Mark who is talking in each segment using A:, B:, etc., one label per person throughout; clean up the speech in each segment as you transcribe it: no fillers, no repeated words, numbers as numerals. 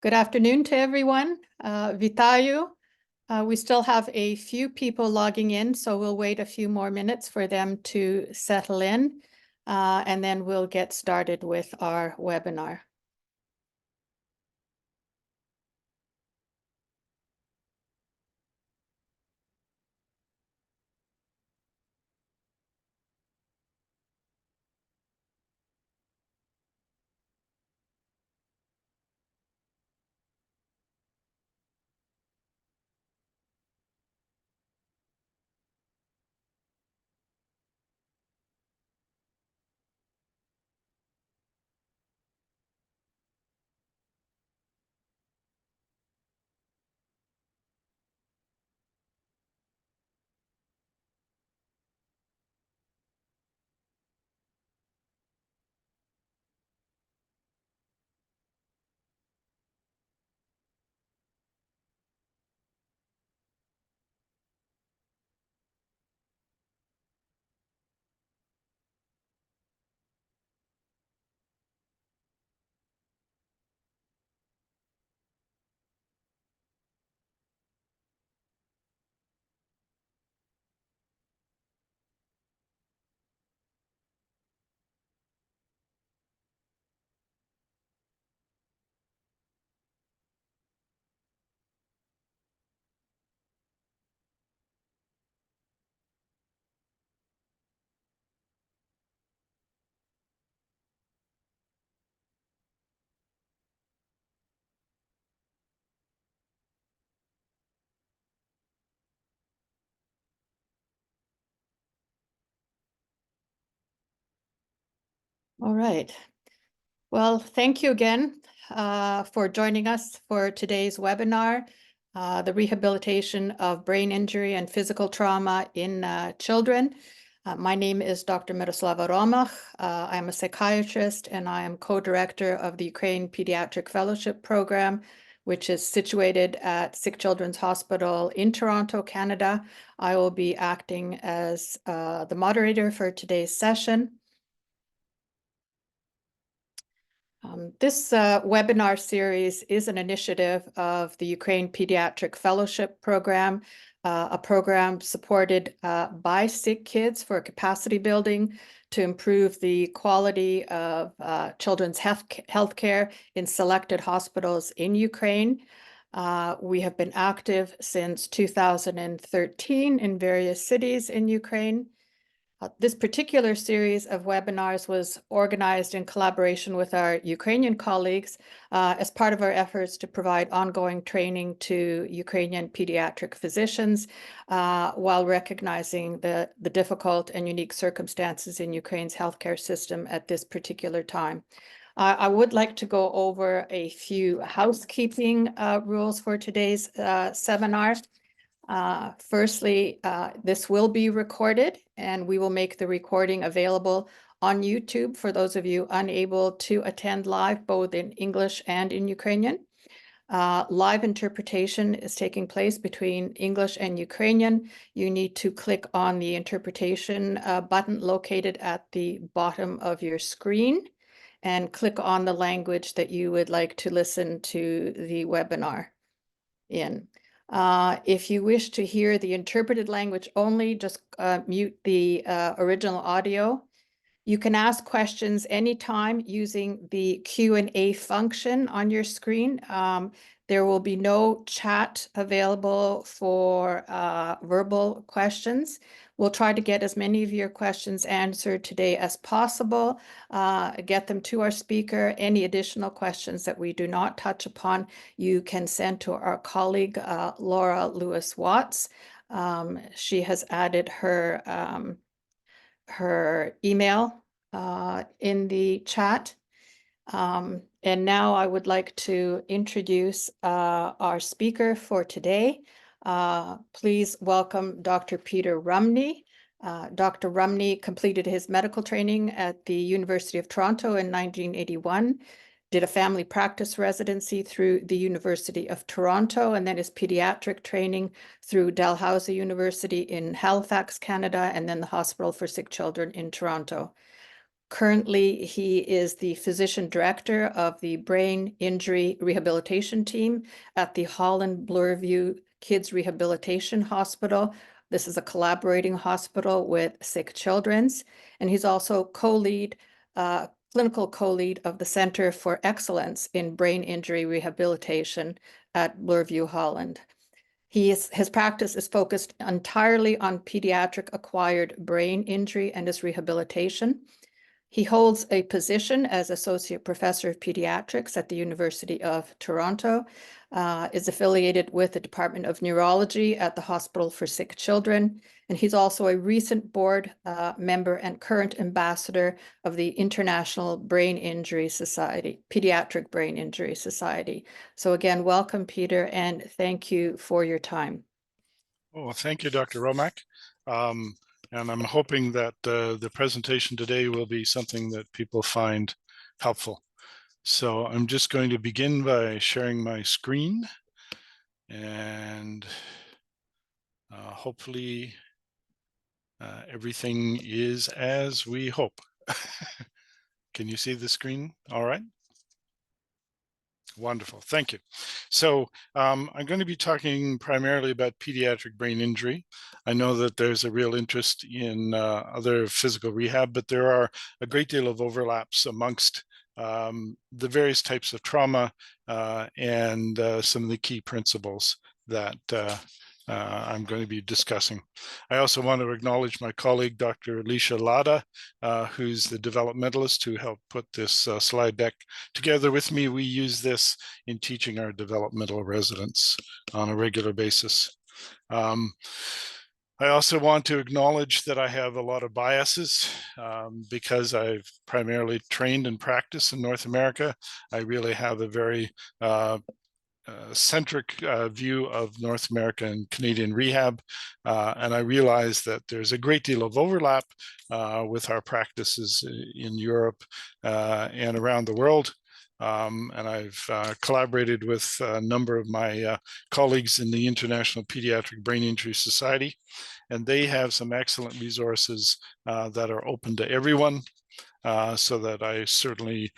A: Good afternoon to everyone. Vitayu. We still have a few people logging in, so we'll wait a few more minutes for them to settle in, and then we'll get started with our webinar. All right. Well, thank you again for joining us for today's webinar, the rehabilitation of brain injury and physical trauma in children. My name is Dr. Miroslava Romach. I'm a psychiatrist and I am co-director of the Ukraine Pediatric Fellowship Program, which is situated at Sick Children's Hospital in Toronto, Canada. I will be acting as the moderator for today's session. This webinar series is an initiative of the Ukraine Pediatric Fellowship Program, a program supported by Sick Kids for capacity building to improve the quality of children's health care in selected hospitals in Ukraine. We have been active since 2013 in various cities in Ukraine. This particular series of webinars was organized in collaboration with our Ukrainian colleagues as part of our efforts to provide ongoing training to Ukrainian pediatric physicians while recognizing the difficult and unique circumstances in Ukraine's healthcare system at this particular time. I would like to go over a few housekeeping rules for today's seminar. Firstly, this will be recorded and we will make the recording available on YouTube for those of you unable to attend live, both in English and in Ukrainian. Live interpretation is taking place between English and Ukrainian. You need to click on the interpretation button located at the bottom of your screen and click on the language that you would like to listen to the webinar in. If you wish to hear the interpreted language only, just mute the original audio. You can ask questions anytime using the Q&A function on your screen. There will be no chat available for verbal questions. We'll try to get as many of your questions answered today as possible, get them to our speaker. Any additional questions that we do not touch upon, you can send to our colleague, Laura Lewis-Watts. She has added her email in the chat. And now I would like to introduce our speaker for today. Please welcome Dr. Peter Rumney. Dr. Rumney completed his medical training at the University of Toronto in 1981, did a family practice residency through the University of Toronto, and then his pediatric training through Dalhousie University in Halifax, Canada, and then the Hospital for Sick Children in Toronto. Currently, he is the physician director of the Brain Injury Rehabilitation Team at the Holland Bloorview Kids Rehabilitation Hospital. This is a collaborating hospital with Sick Children's, and he's also clinical co-lead of the Center for Excellence in Brain Injury Rehabilitation at Bloorview, Holland. His practice is focused entirely on pediatric acquired brain injury and its rehabilitation. He holds a position as Associate Professor of Pediatrics at the University of Toronto, is affiliated with the Department of Neurology at the Hospital for Sick Children, and he's also a recent board member and current ambassador of the International Brain Injury Society, Pediatric Brain Injury Society. So again, welcome, Peter, and thank you for your time.
B: Oh, thank you, Dr. Romack. And I'm hoping that the presentation today will be something that people find helpful. So I'm just going to begin by sharing my screen, and hopefully everything is as we hope. Can you see the screen? All right. Wonderful, thank you. So I'm going to be talking primarily about pediatric brain injury. I know that there's a real interest in other physical rehab, but there are a great deal of overlaps amongst the various types of trauma and some of the key principles that I'm going to be discussing. I also want to acknowledge my colleague, Dr. Alicia Lada, who's the developmentalist who helped put this slide deck together with me. We use this in teaching our developmental residents on a regular basis. I also want to acknowledge that I have a lot of biases because I've primarily trained and practiced in North America. I really have a very centric view of North American and Canadian rehab, and I realize that there's a great deal of overlap with our practices in Europe and around the world. And I've collaborated with a number of my colleagues in the International Pediatric Brain Injury Society, and they have some excellent resources that are open to everyone, so that I certainly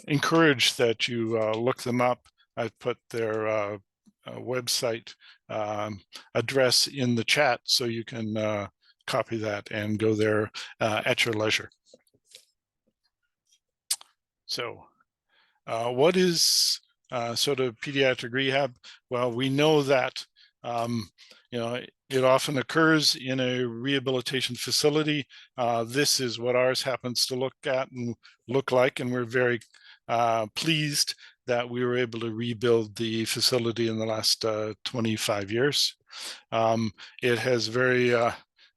B: encourage that you look them up. I've put their website address in the chat, so you can copy that and go there at your leisure. So what is sort of pediatric rehab? Well, we know that it often occurs in a rehabilitation facility. This is what ours happens to look like, and we're very pleased that we were able to rebuild the facility in the last 25 years. It has very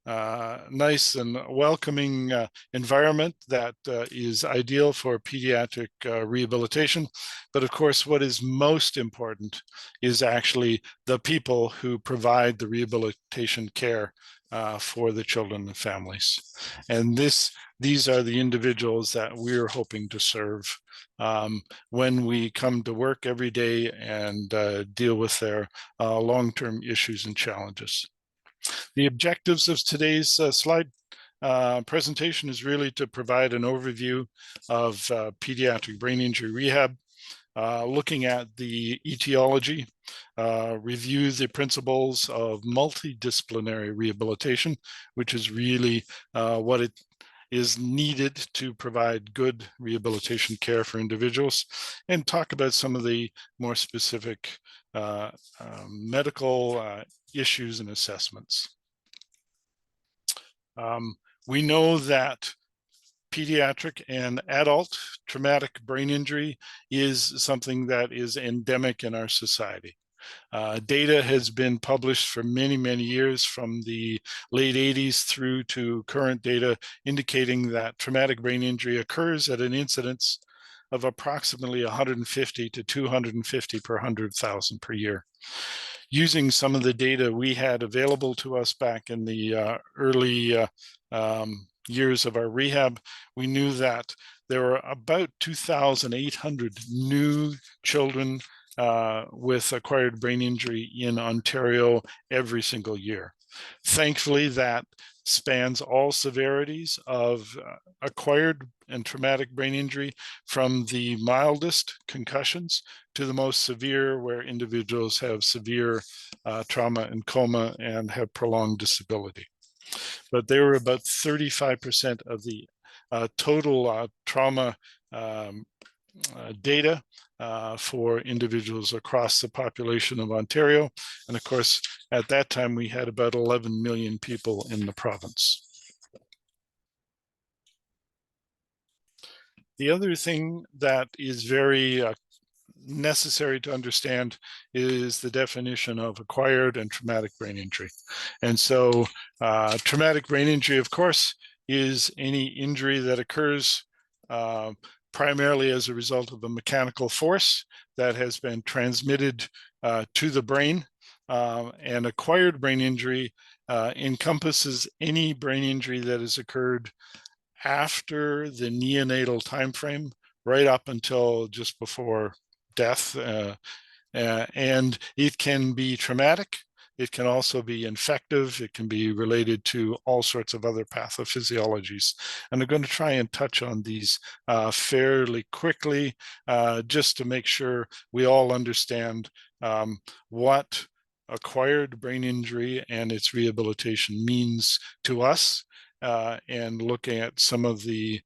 B: nice and welcoming environment that is ideal for pediatric rehabilitation. But of course, what is most important is actually the people who provide the rehabilitation care for the children and families. And these are the individuals that we're hoping to serve when we come to work every day and deal with their long-term issues and challenges. The objectives of today's slide presentation is really to provide an overview of pediatric brain injury rehab, looking at the etiology, review the principles of multidisciplinary rehabilitation, which is really what it is needed to provide good rehabilitation care for individuals, and talk about some of the more specific medical issues and assessments. We know that pediatric and adult traumatic brain injury is something that is endemic in our society. Data has been published for many, many years, from the late 80s through to current data, indicating that traumatic brain injury occurs at an incidence of approximately 150 to 250 per 100,000 per year. Using some of the data we had available to us back in the early years of our rehab, we knew that there were about 2,800 new children with acquired brain injury in Ontario every single year. Thankfully, that spans all severities of acquired and traumatic brain injury, from the mildest concussions to the most severe, where individuals have severe trauma and coma and have prolonged disability. But they were about 35% of the total trauma data for individuals across the population of Ontario. And of course, at that time, we had about 11 million people in the province. The other thing that is very necessary to understand is the definition of acquired and traumatic brain injury. And so traumatic brain injury, of course, is any injury that occurs primarily as a result of a mechanical force that has been transmitted to the brain. And acquired brain injury encompasses any brain injury that has occurred after the neonatal timeframe, right up until just before death. And it can be traumatic. It can also be infective. It can be related to all sorts of other pathophysiologies. And I'm going to try and touch on these fairly quickly, just to make sure we all understand what acquired brain injury and its rehabilitation means to us, and looking at some of the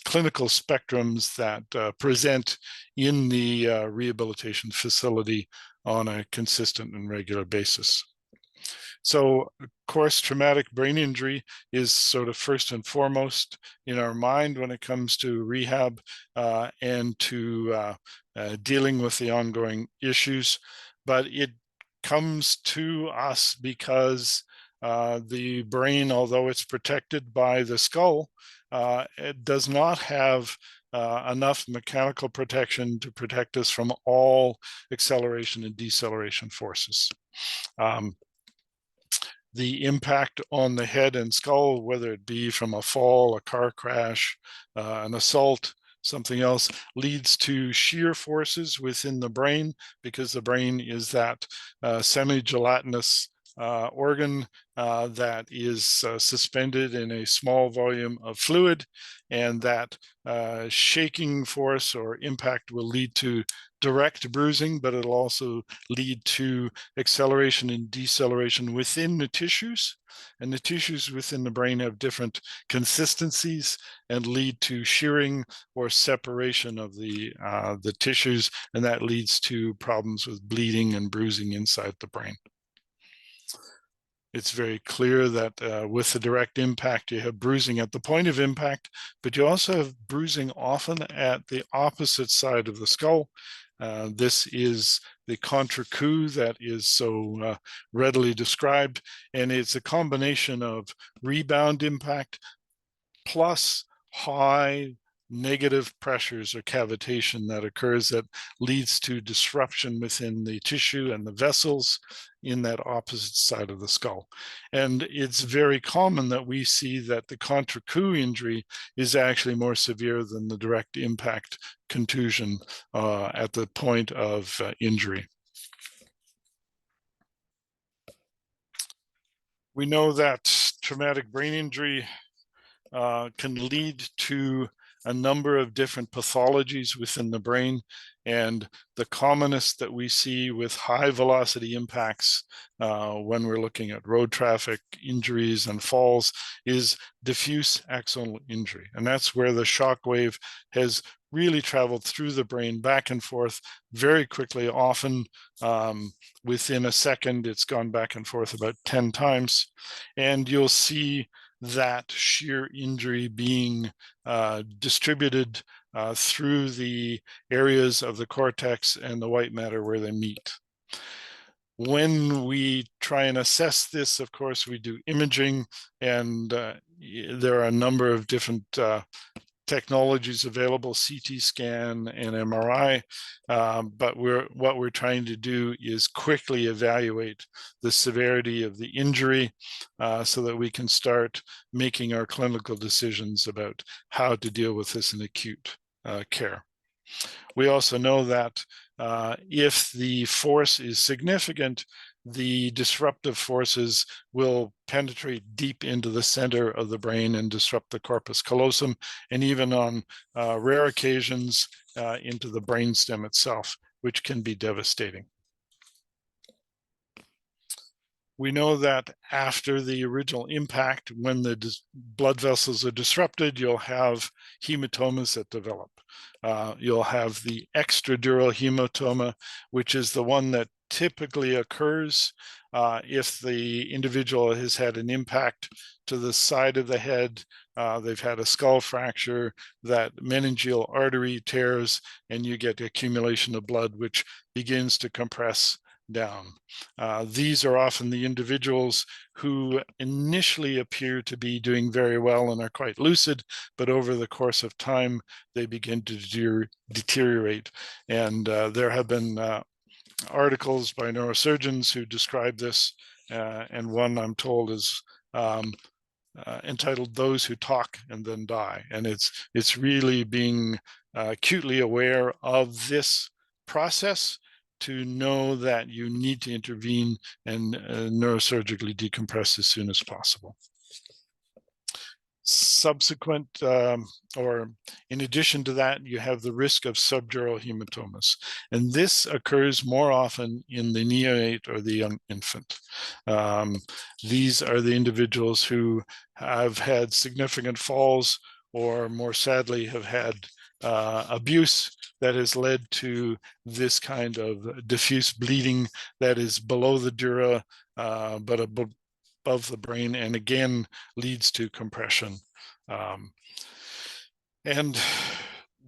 B: clinical spectrums that present in the rehabilitation facility on a consistent and regular basis. So, of course, traumatic brain injury is sort of first and foremost in our mind when it comes to rehab and to dealing with the ongoing issues. But it comes to us because the brain, although it's protected by the skull, it does not have enough mechanical protection to protect us from all acceleration and deceleration forces. The impact on the head and skull, whether it be from a fall, a car crash, an assault, something else, leads to shear forces within the brain, because the brain is that semi-gelatinous organ that is suspended in a small volume of fluid, and that shaking force or impact will lead to direct bruising, but it'll also lead to acceleration and deceleration within the tissues. And the tissues within the brain have different consistencies and lead to shearing or separation of the tissues, and that leads to problems with bleeding and bruising inside the brain. It's very clear that with the direct impact, you have bruising at the point of impact, but you also have bruising often at the opposite side of the skull. This is the contre-coup that is so readily described, and it's a combination of rebound impact plus high negative pressures or cavitation that occurs that leads to disruption within the tissue and the vessels in that opposite side of the skull. And it's very common that we see that the contre-coup injury is actually more severe than the direct impact contusion at the point of injury. We know that traumatic brain injury can lead to a number of different pathologies within the brain, and the commonest that we see with high velocity impacts when we're looking at road traffic injuries and falls is diffuse axonal injury. And that's where the shock wave has really traveled through the brain back and forth very quickly. Often within a second, it's gone back and forth about 10 times. And you'll see that shear injury being distributed through the areas of the cortex and the white matter where they meet. When we try and assess this, of course, we do imaging, and there are a number of different technologies available, CT scan and MRI, but what we're trying to do is quickly evaluate the severity of the injury so that we can start making our clinical decisions about how to deal with this in acute care. We also know that if the force is significant, the disruptive forces will penetrate deep into the center of the brain and disrupt the corpus callosum, and even on rare occasions into the brainstem itself, which can be devastating. We know that after the original impact, when the blood vessels are disrupted, you'll have hematomas that develop. You'll have the extradural hematoma, which is the one that typically occurs if the individual has had an impact to the side of the head, they've had a skull fracture, that meningeal artery tears, and you get accumulation of blood, which begins to compress down. These are often the individuals who initially appear to be doing very well and are quite lucid, but over the course of time, they begin to deteriorate. And there have been articles by neurosurgeons who describe this, and one I'm told is entitled "Those Who Talk and Then Die," and it's really being acutely aware of this process to know that you need to intervene and neurosurgically decompress as soon as possible. Subsequent, or in addition to that, you have the risk of subdural hematomas. And this occurs more often in the neonate or the young infant. These are the individuals who have had significant falls, or more sadly have had abuse that has led to this kind of diffuse bleeding that is below the dura, but above the brain, and again leads to compression. And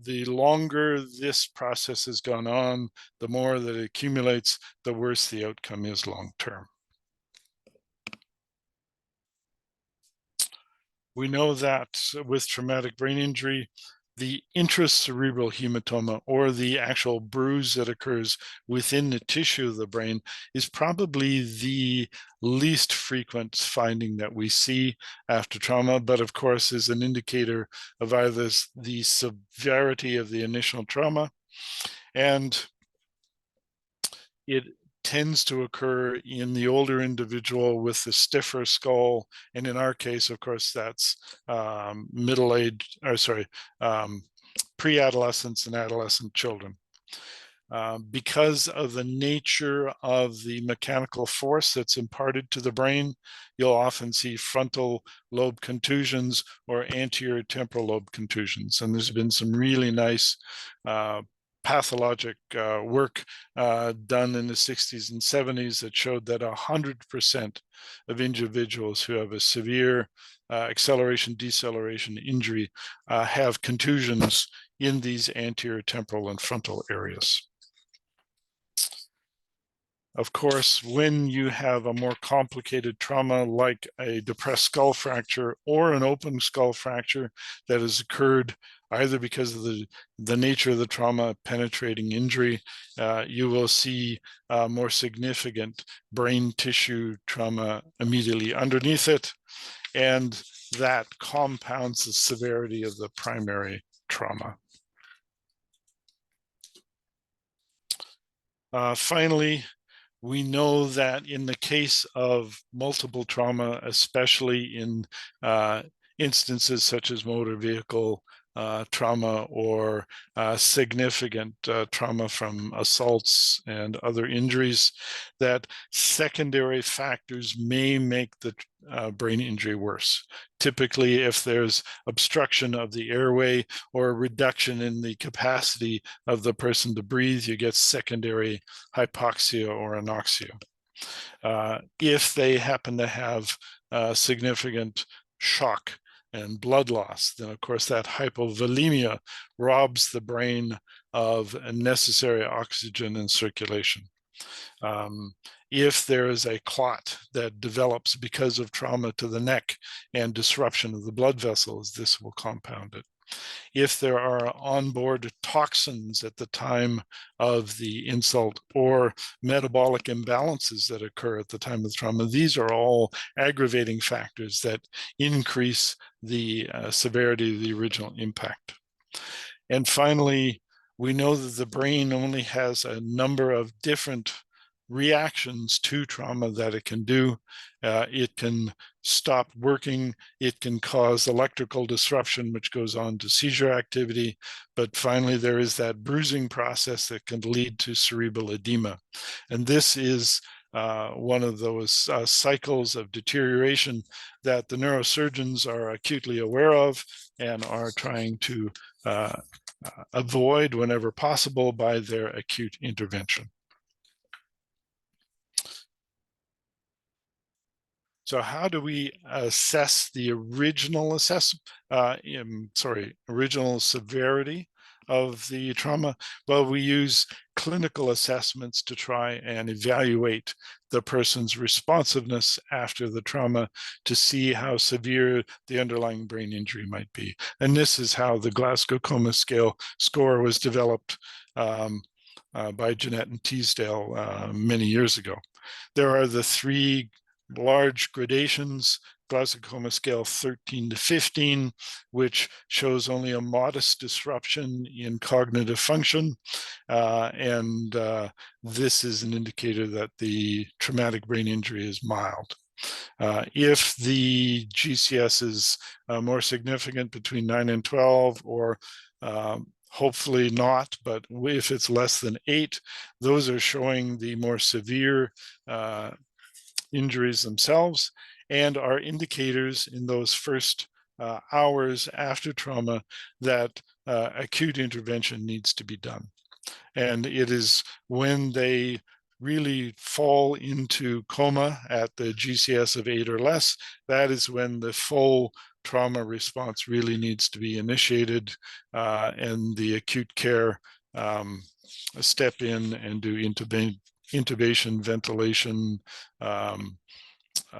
B: the longer this process has gone on, the more that it accumulates, the worse the outcome is long term. We know that with traumatic brain injury, the intracerebral hematoma, or the actual bruise that occurs within the tissue of the brain, is probably the least frequent finding that we see after trauma, but of course is an indicator of either the severity of the initial trauma, and it tends to occur in the older individual with the stiffer skull, and in our case, of course, that's middle-aged, or sorry, pre-adolescents and adolescent children. Because of the nature of the mechanical force that's imparted to the brain, you'll often see frontal lobe contusions or anterior temporal lobe contusions. And there's been some really nice pathologic work done in the 60s and 70s that showed that 100% of individuals who have a severe acceleration deceleration injury have contusions in these anterior temporal and frontal areas. Of course, when you have a more complicated trauma like a depressed skull fracture or an open skull fracture that has occurred either because of the nature of the trauma, penetrating injury, you will see more significant brain tissue trauma immediately underneath it, and that compounds the severity of the primary trauma. Finally, we know that in the case of multiple trauma, especially in instances such as motor vehicle trauma or significant trauma from assaults and other injuries, that secondary factors may make the brain injury worse. Typically, if there's obstruction of the airway or a reduction in the capacity of the person to breathe, you get secondary hypoxia or anoxia. If they happen to have significant shock and blood loss, then of course that hypovolemia robs the brain of necessary oxygen and circulation. If there is a clot that develops because of trauma to the neck and disruption of the blood vessels, this will compound it. If there are onboard toxins at the time of the insult or metabolic imbalances that occur at the time of the trauma, these are all aggravating factors that increase the severity of the original impact. And finally, we know that the brain only has a number of different reactions to trauma that it can do. It can stop working. It can cause electrical disruption, which goes on to seizure activity. But finally, there is that bruising process that can lead to cerebral edema. And this is one of those cycles of deterioration that the neurosurgeons are acutely aware of and are trying to avoid whenever possible by their acute intervention. So how do we assess the original original severity of the trauma? Well, we use clinical assessments to try and evaluate the person's responsiveness after the trauma to see how severe the underlying brain injury might be. And this is how the Glasgow Coma Scale score was developed by Jeanette and Teasdale many years ago. There are the three large gradations: Glasgow Coma Scale 13 to 15, which shows only a modest disruption in cognitive function. This is an indicator that the traumatic brain injury is mild. If the GCS is more significant, between 9 and 12, or hopefully not, but if it's less than 8, those are showing the more severe injuries themselves and are indicators in those first hours after trauma that acute intervention needs to be done. And it is when they really fall into coma at the GCS of 8 or less, that is when the full trauma response really needs to be initiated, and the acute care step in and do intubation, ventilation,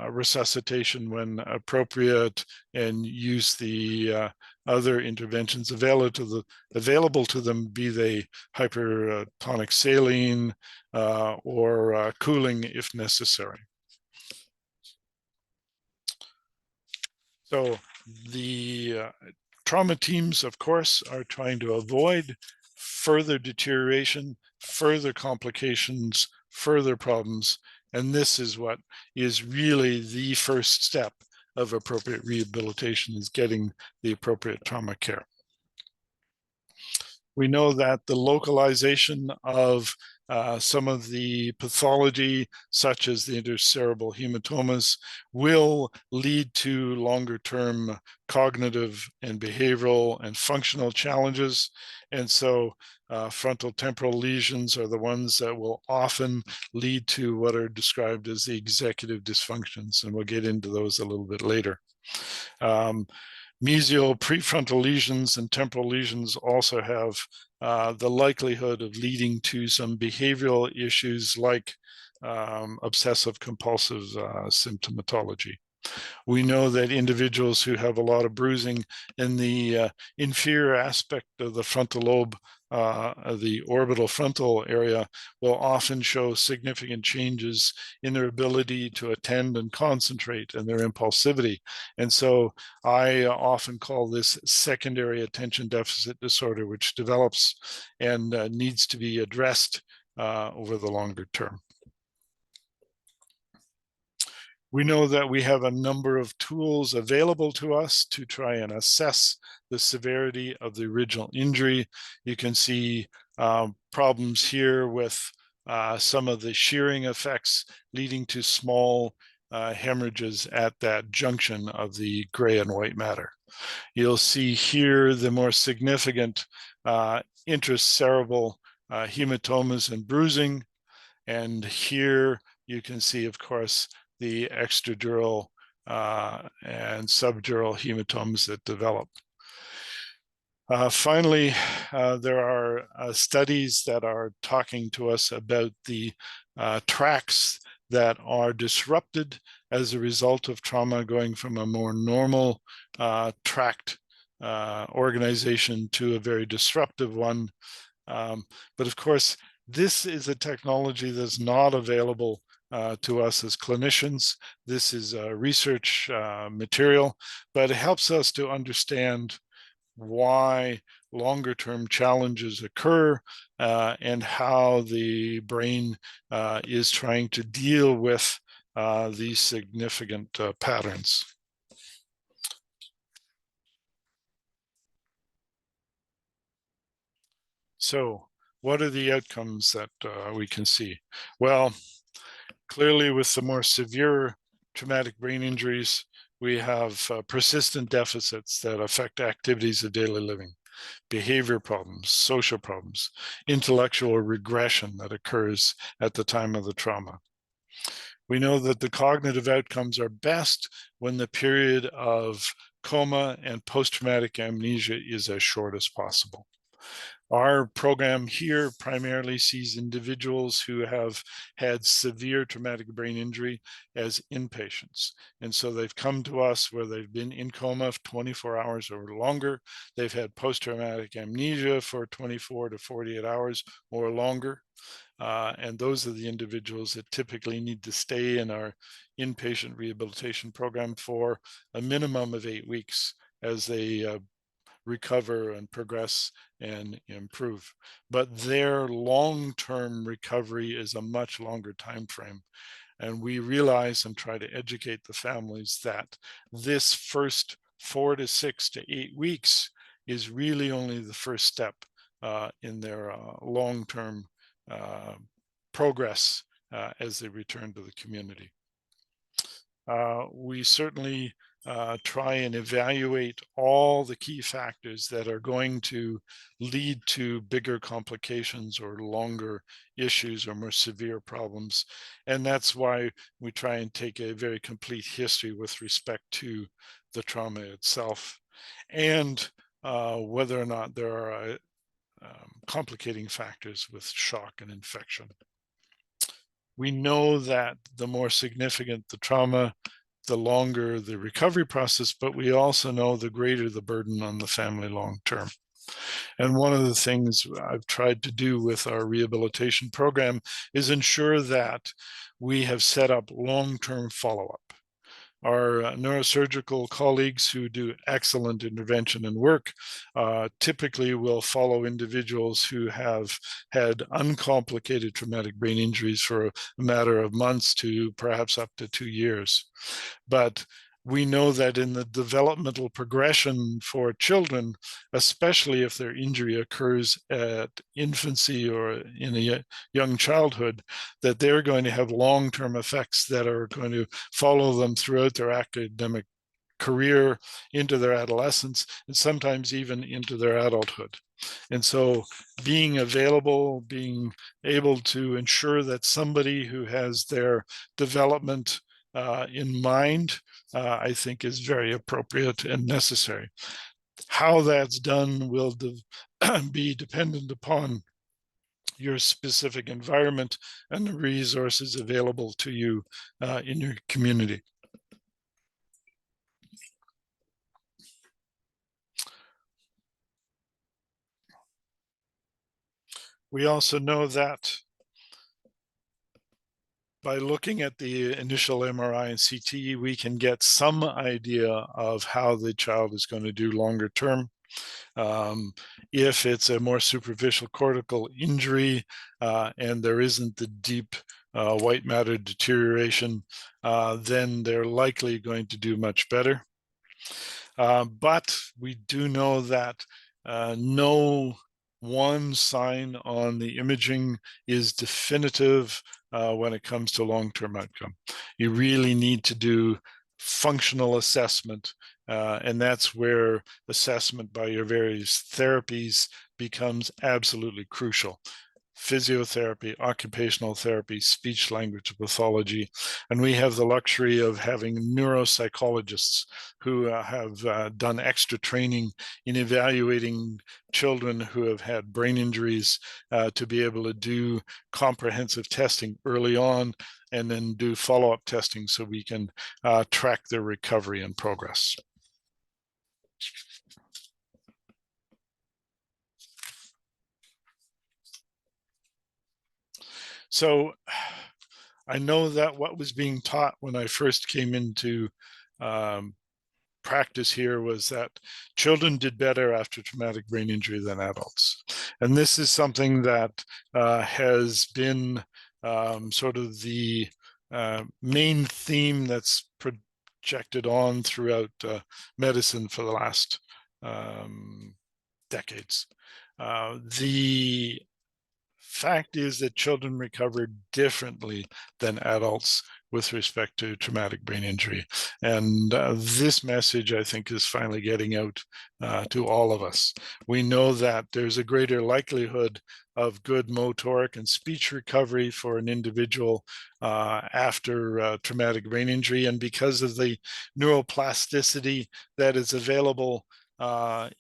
B: resuscitation when appropriate, and use the other interventions available to them, be they hypertonic saline or cooling if necessary. So the trauma teams, of course, are trying to avoid further deterioration, further complications, further problems. And this is what is really the first step of appropriate rehabilitation, is getting the appropriate trauma care. We know that the localization of some of the pathology, such as the intercerebral hematomas, will lead to longer-term cognitive and behavioral and functional challenges. And so frontal temporal lesions are the ones that will often lead to what are described as the executive dysfunctions, and we'll get into those a little bit later. Mesial prefrontal lesions and temporal lesions also have the likelihood of leading to some behavioral issues like obsessive compulsive symptomatology. We know that individuals who have a lot of bruising in the inferior aspect of the frontal lobe, the orbital frontal area, will often show significant changes in their ability to attend and concentrate and their impulsivity. And so I often call this secondary attention deficit disorder, which develops and needs to be addressed over the longer term. We know that we have a number of tools available to us to try and assess the severity of the original injury. You can see problems here with some of the shearing effects leading to small hemorrhages at that junction of the gray and white matter. You'll see here the more significant intracerebral hematomas and bruising. And here you can see, of course, the extradural and subdural hematomas that develop. Finally, there are studies that are talking to us about the tracts that are disrupted as a result of trauma, going from a more normal tract organization to a very disruptive one. But of course, this is a technology that's not available to us as clinicians. This is research material, but it helps us to understand why longer-term challenges occur, and how the brain is trying to deal with these significant patterns. So what are the outcomes that we can see? Well, clearly with the more severe traumatic brain injuries, we have persistent deficits that affect activities of daily living, behavior problems, social problems, intellectual regression that occurs at the time of the trauma. We know that the cognitive outcomes are best when the period of coma and post-traumatic amnesia is as short as possible. Our program here primarily sees individuals who have had severe traumatic brain injury as inpatients. And so they've come to us where they've been in coma for 24 hours or longer. They've had post-traumatic amnesia for 24 to 48 hours or longer. And those are the individuals that typically need to stay in our inpatient rehabilitation program for a minimum of 8 weeks as they recover and progress and improve. But their long-term recovery is a much longer time frame. And we realize and try to educate the families that this first 4 to 6 to 8 weeks is really only the first step in their long-term progress as they return to the community. We certainly try and evaluate all the key factors that are going to lead to bigger complications or longer issues or more severe problems. And that's why we try and take a very complete history with respect to the trauma itself and whether or not there are complicating factors with shock and infection. We know that the more significant the trauma, the longer the recovery process, but we also know the greater the burden on the family long term. And one of the things I've tried to do with our rehabilitation program is ensure that we have set up long-term follow-up. Our neurosurgical colleagues who do excellent intervention and work typically will follow individuals who have had uncomplicated traumatic brain injuries for a matter of months to perhaps up to 2 years. But we know that in the developmental progression for children, especially if their injury occurs at infancy or in a young childhood, that they're going to have long-term effects that are going to follow them throughout their academic career, into their adolescence, and sometimes even into their adulthood. And so being available, being able to ensure that somebody who has their development in mind, I think is very appropriate and necessary. How that's done will be dependent upon your specific environment and the resources available to you in your community. We also know that by looking at the initial MRI and CT, we can get some idea of how the child is going to do longer term. If it's a more superficial cortical injury and there isn't the deep white matter deterioration, then they're likely going to do much better. But we do know that no one sign on the imaging is definitive when it comes to long-term outcome. You really need to do functional assessment, and that's where assessment by your various therapies becomes absolutely crucial. Physiotherapy, occupational therapy, speech language pathology. And we have the luxury of having neuropsychologists who have done extra training in evaluating children who have had brain injuries to be able to do comprehensive testing early on and then do follow-up testing so we can track their recovery and progress. So I know that what was being taught when I first came into practice here was that children did better after traumatic brain injury than adults. And this is something that has been sort of the main theme that's projected on throughout medicine for the last decades. The fact is that children recover differently than adults with respect to traumatic brain injury. And this message, I think, is finally getting out to all of us. We know that there's a greater likelihood of good motoric and speech recovery for an individual after traumatic brain injury. And because of the neuroplasticity that is available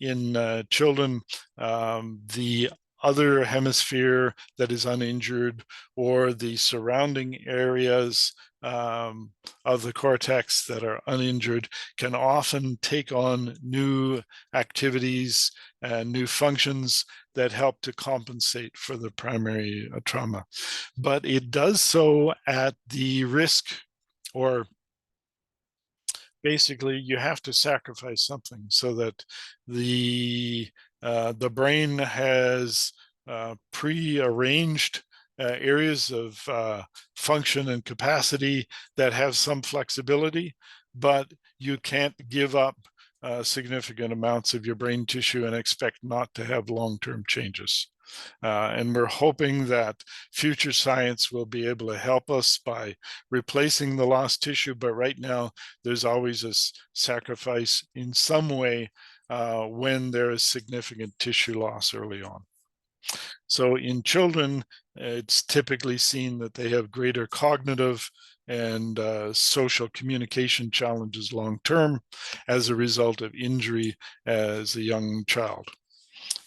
B: in children, the other hemisphere that is uninjured or the surrounding areas of the cortex that are uninjured can often take on new activities and new functions that help to compensate for the primary trauma. But it does so at the risk, or basically you have to sacrifice something so that the brain has pre-arranged areas of function and capacity that have some flexibility, but you can't give up significant amounts of your brain tissue and expect not to have long-term changes. And we're hoping that future science will be able to help us by replacing the lost tissue, but right now there's always a sacrifice in some way when there is significant tissue loss early on. So in children, it's typically seen that they have greater cognitive and social communication challenges long-term as a result of injury as a young child.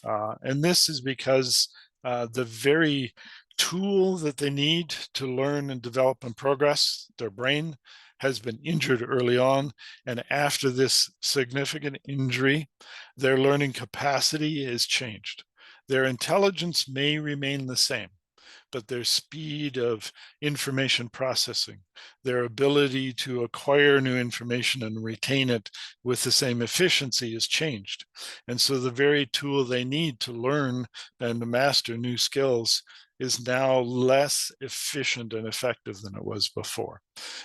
B: And this is because the very tool that they need to learn and develop and progress, their brain, has been injured early on. And after this significant injury, their learning capacity is changed. Their intelligence may remain the same, but their speed of information processing, their ability to acquire new information and retain it with the same efficiency is changed. And so the very tool they need to learn and to master new skills is now less efficient and effective than it was before.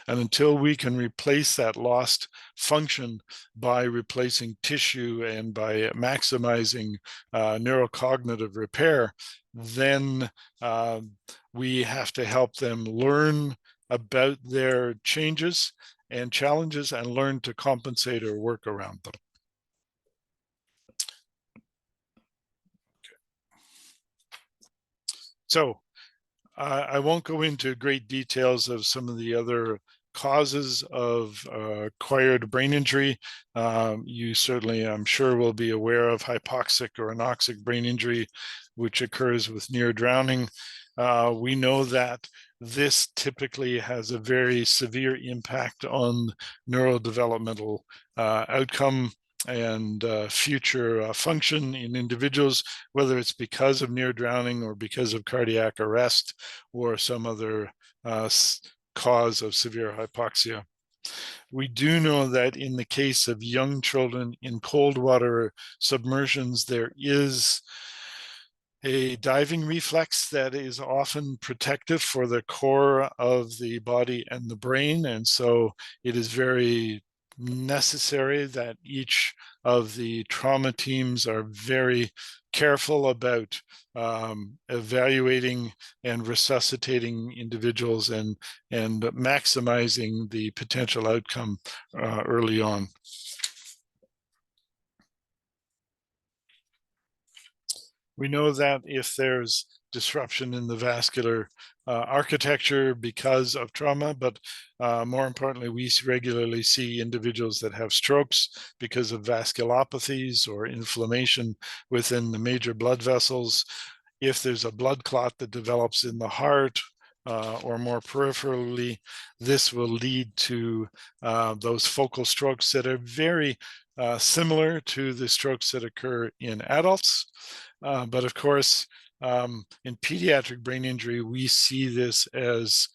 B: And until we can replace that lost function by replacing tissue and by maximizing neurocognitive repair, then we have to help them learn about their changes and challenges and learn to compensate or work around them. So I won't go into great details of some of the other causes of acquired brain injury. You certainly, I'm sure, will be aware of hypoxic or anoxic brain injury, which occurs with near drowning. We know that this typically has a very severe impact on neurodevelopmental outcome and future function in individuals, whether it's because of near drowning or because of cardiac arrest or some other cause of severe hypoxia. We do know that in the case of young children in cold water submersions, there is a diving reflex that is often protective for the core of the body and the brain. And so it is very necessary that each of the trauma teams are very careful about evaluating and resuscitating individuals and maximizing the potential outcome early on. We know that if there's disruption in the vascular architecture because of trauma, but more importantly, we regularly see individuals that have strokes because of vasculopathies or inflammation within the major blood vessels. If there's a blood clot that develops in the heart or more peripherally, this will lead to those focal strokes that are very similar to the strokes that occur in adults. But of course, in pediatric brain injury, we see this as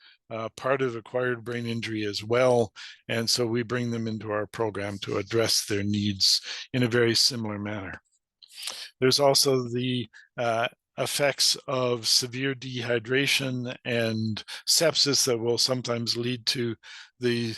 B: part of acquired brain injury as well. And so we bring them into our program to address their needs in a very similar manner. There's also the effects of severe dehydration and sepsis that will sometimes lead to the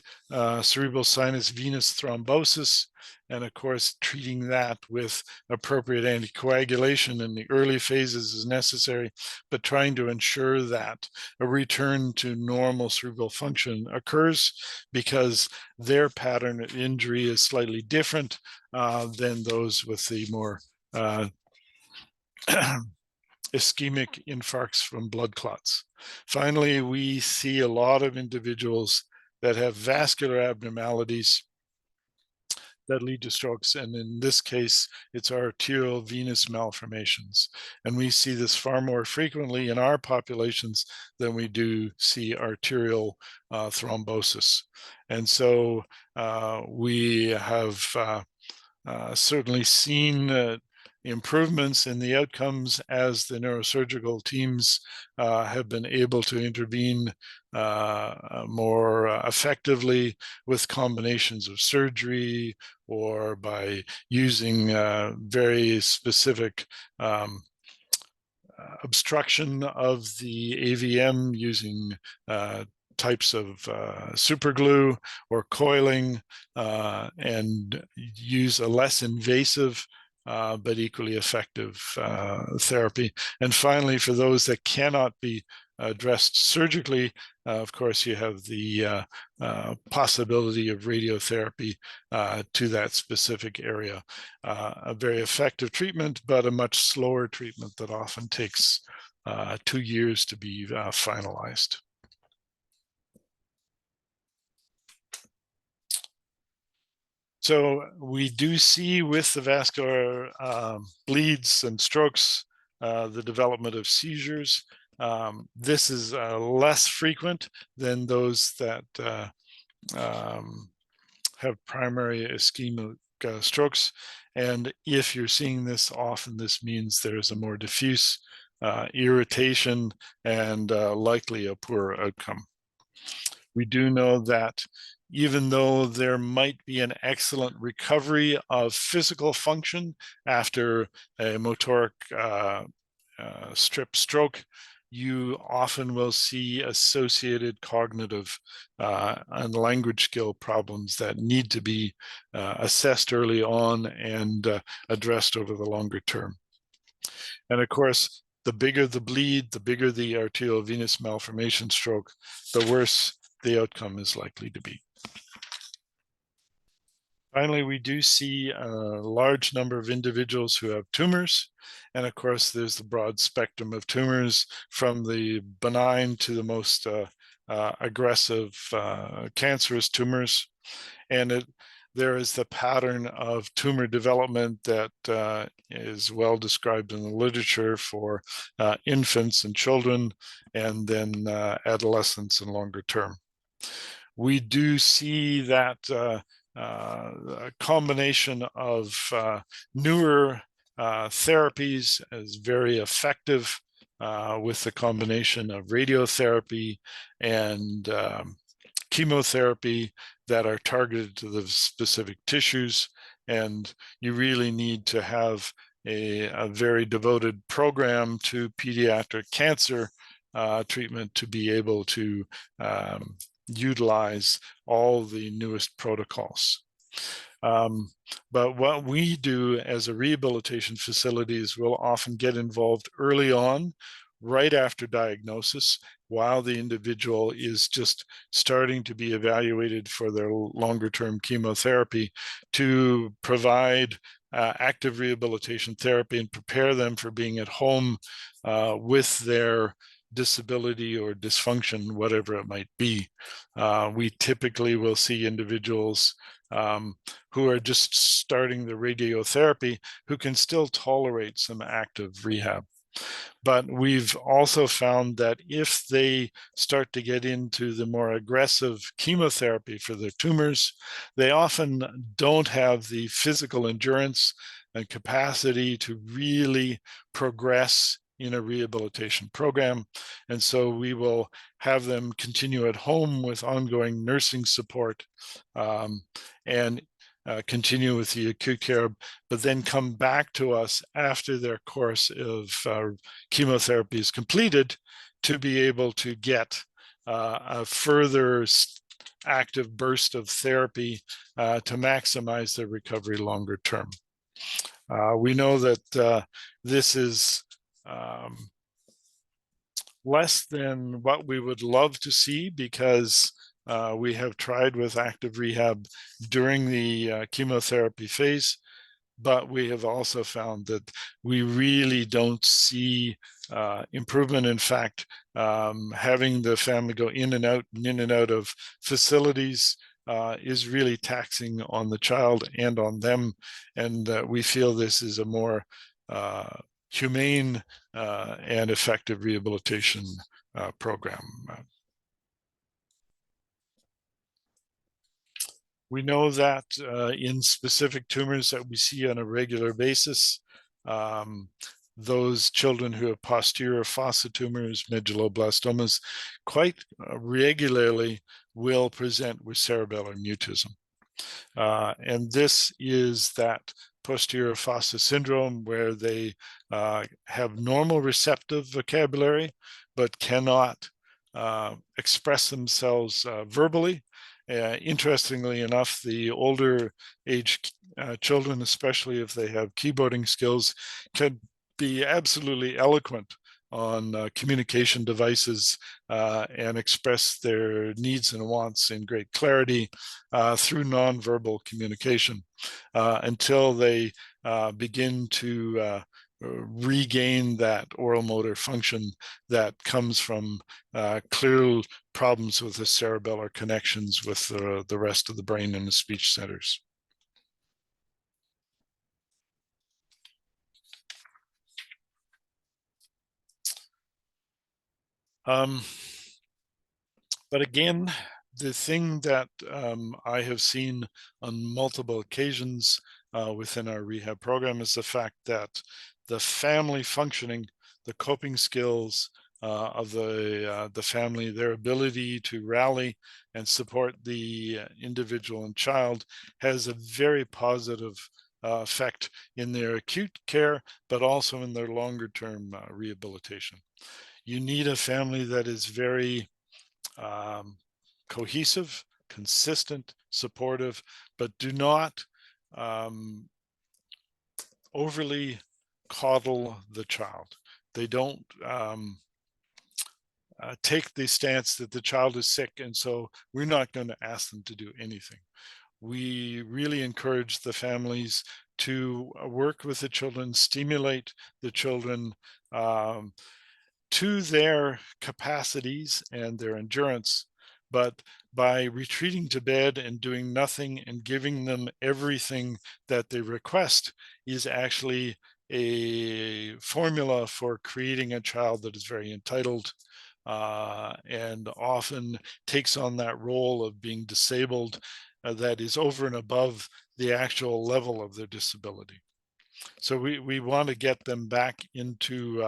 B: cerebral sinus venous thrombosis. And of course, treating that with appropriate anticoagulation in the early phases is necessary, but trying to ensure that a return to normal cerebral function occurs, because their pattern of injury is slightly different than those with the more ischemic infarcts from blood clots. Finally, we see a lot of individuals that have vascular abnormalities that lead to strokes. And in this case, it's arterial venous malformations. And we see this far more frequently in our populations than we do see arterial thrombosis. And so we have certainly seen improvements in the outcomes as the neurosurgical teams have been able to intervene more effectively with combinations of surgery or by using very specific obstruction of the AVM using types of superglue or coiling, and use a less invasive but equally effective therapy. And finally, for those that cannot be addressed surgically, of course, you have the possibility of radiotherapy to that specific area. A very effective treatment, but a much slower treatment that often takes 2 years to be finalized. So we do see with the vascular bleeds and strokes the development of seizures. This is less frequent than those that have primary ischemic strokes. And if you're seeing this, often this means there's a more diffuse irritation and likely a poorer outcome. We do know that even though there might be an excellent recovery of physical function after a motoric strip stroke, you often will see associated cognitive and language skill problems that need to be assessed early on and addressed over the longer term. And of course, the bigger the bleed, the bigger the arterial venous malformation stroke, the worse the outcome is likely to be. Finally, we do see a large number of individuals who have tumors. And of course, there's the broad spectrum of tumors from the benign to the most aggressive cancerous tumors. And there is the pattern of tumor development that is well described in the literature for infants and children, and then adolescents and longer term. We do see that a combination of newer therapies is very effective with the combination of radiotherapy and chemotherapy that are targeted to the specific tissues. And you really need to have a very devoted program to pediatric cancer treatment to be able to utilize all the newest protocols. But what we do as a rehabilitation facility is we'll often get involved early on, right after diagnosis, while the individual is just starting to be evaluated for their longer-term chemotherapy, to provide active rehabilitation therapy and prepare them for being at home with their disability or dysfunction, whatever it might be. We typically will see individuals who are just starting the radiotherapy who can still tolerate some active rehab. But we've also found that if they start to get into the more aggressive chemotherapy for their tumors, they often don't have the physical endurance and capacity to really progress in a rehabilitation program. And so we will have them continue at home with ongoing nursing support, and continue with the acute care, but then come back to us after their course of chemotherapy is completed to be able to get a further active burst of therapy to maximize their recovery longer term. We know that this is less than what we would love to see, because we have tried with active rehab during the chemotherapy phase, but we have also found that we really don't see improvement. In fact, having the family go in and out of facilities is really taxing on the child and on them. And we feel this is a more humane and effective rehabilitation program. We know that in specific tumors that we see on a regular basis, those children who have posterior fossa tumors, medulloblastomas, quite regularly will present with cerebellar mutism. And this is that posterior fossa syndrome where they have normal receptive vocabulary, but cannot express themselves verbally. Interestingly enough, the older age children, especially if they have keyboarding skills, can be absolutely eloquent on communication devices and express their needs and wants in great clarity through nonverbal communication until they begin to regain that oral motor function that comes from clear problems with the cerebellar connections with the rest of the brain and the speech centers. But again, the thing that I have seen on multiple occasions within our rehab program is the fact that the family functioning, the coping skills of the family, their ability to rally and support the individual and child has a very positive effect in their acute care, but also in their longer term rehabilitation. You need a family that is very cohesive, consistent, supportive, but do not overly coddle the child. They don't take the stance that the child is sick, and so we're not going to ask them to do anything. We really encourage the families to work with the children, stimulate the children to their capacities and their endurance, but by retreating to bed and doing nothing and giving them everything that they request is actually a formula for creating a child that is very entitled and often takes on that role of being disabled that is over and above the actual level of their disability. So we want to get them back into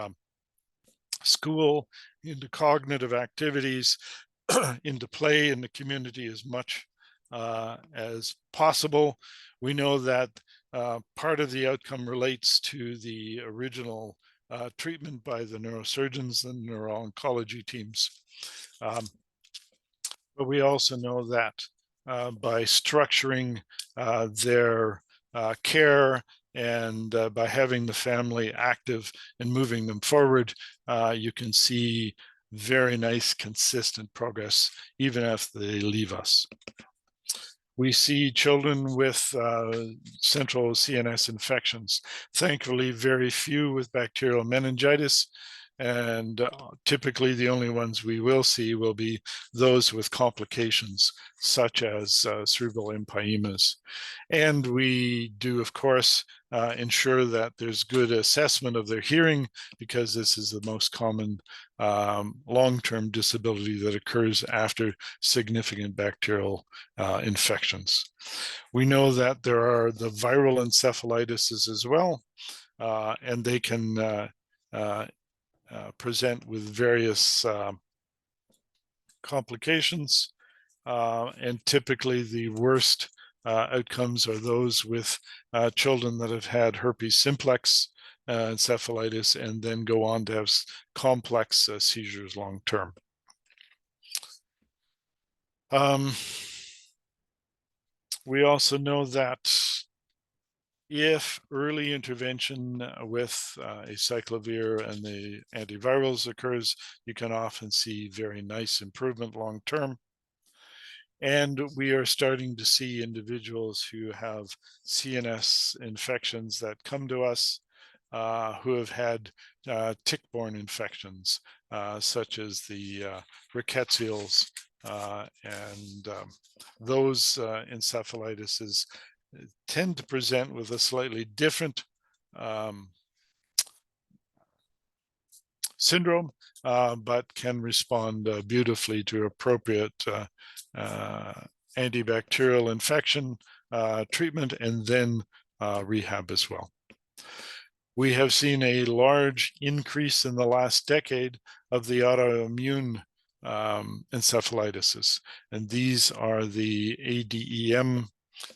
B: school, into cognitive activities, into play in the community as much as possible. We know that part of the outcome relates to the original treatment by the neurosurgeons and neuro-oncology teams. But we also know that by structuring their care and by having the family active and moving them forward, you can see very nice, consistent progress, even if they leave us. We see children with central CNS infections. Thankfully, very few with bacterial meningitis. And typically the only ones we will see will be those with complications such as cerebral empyemas. And we do, of course, ensure that there's good assessment of their hearing, because this is the most common long-term disability that occurs after significant bacterial infections. We know that there are the viral encephalitises as well, and they can present with various complications, and typically the worst outcomes are those with children that have had herpes simplex encephalitis and then go on to have complex seizures long term. We also know that if early intervention with acyclovir and the antivirals occurs, you can often see very nice improvement long term. And we are starting to see individuals who have CNS infections that come to us who have had tick-borne infections, such as the rickettsials, and those encephalitises tend to present with a slightly different syndrome, but can respond beautifully to appropriate antibacterial infection treatment and then rehab as well. We have seen a large increase in the last decade of the autoimmune encephalitises, and these are the ADEM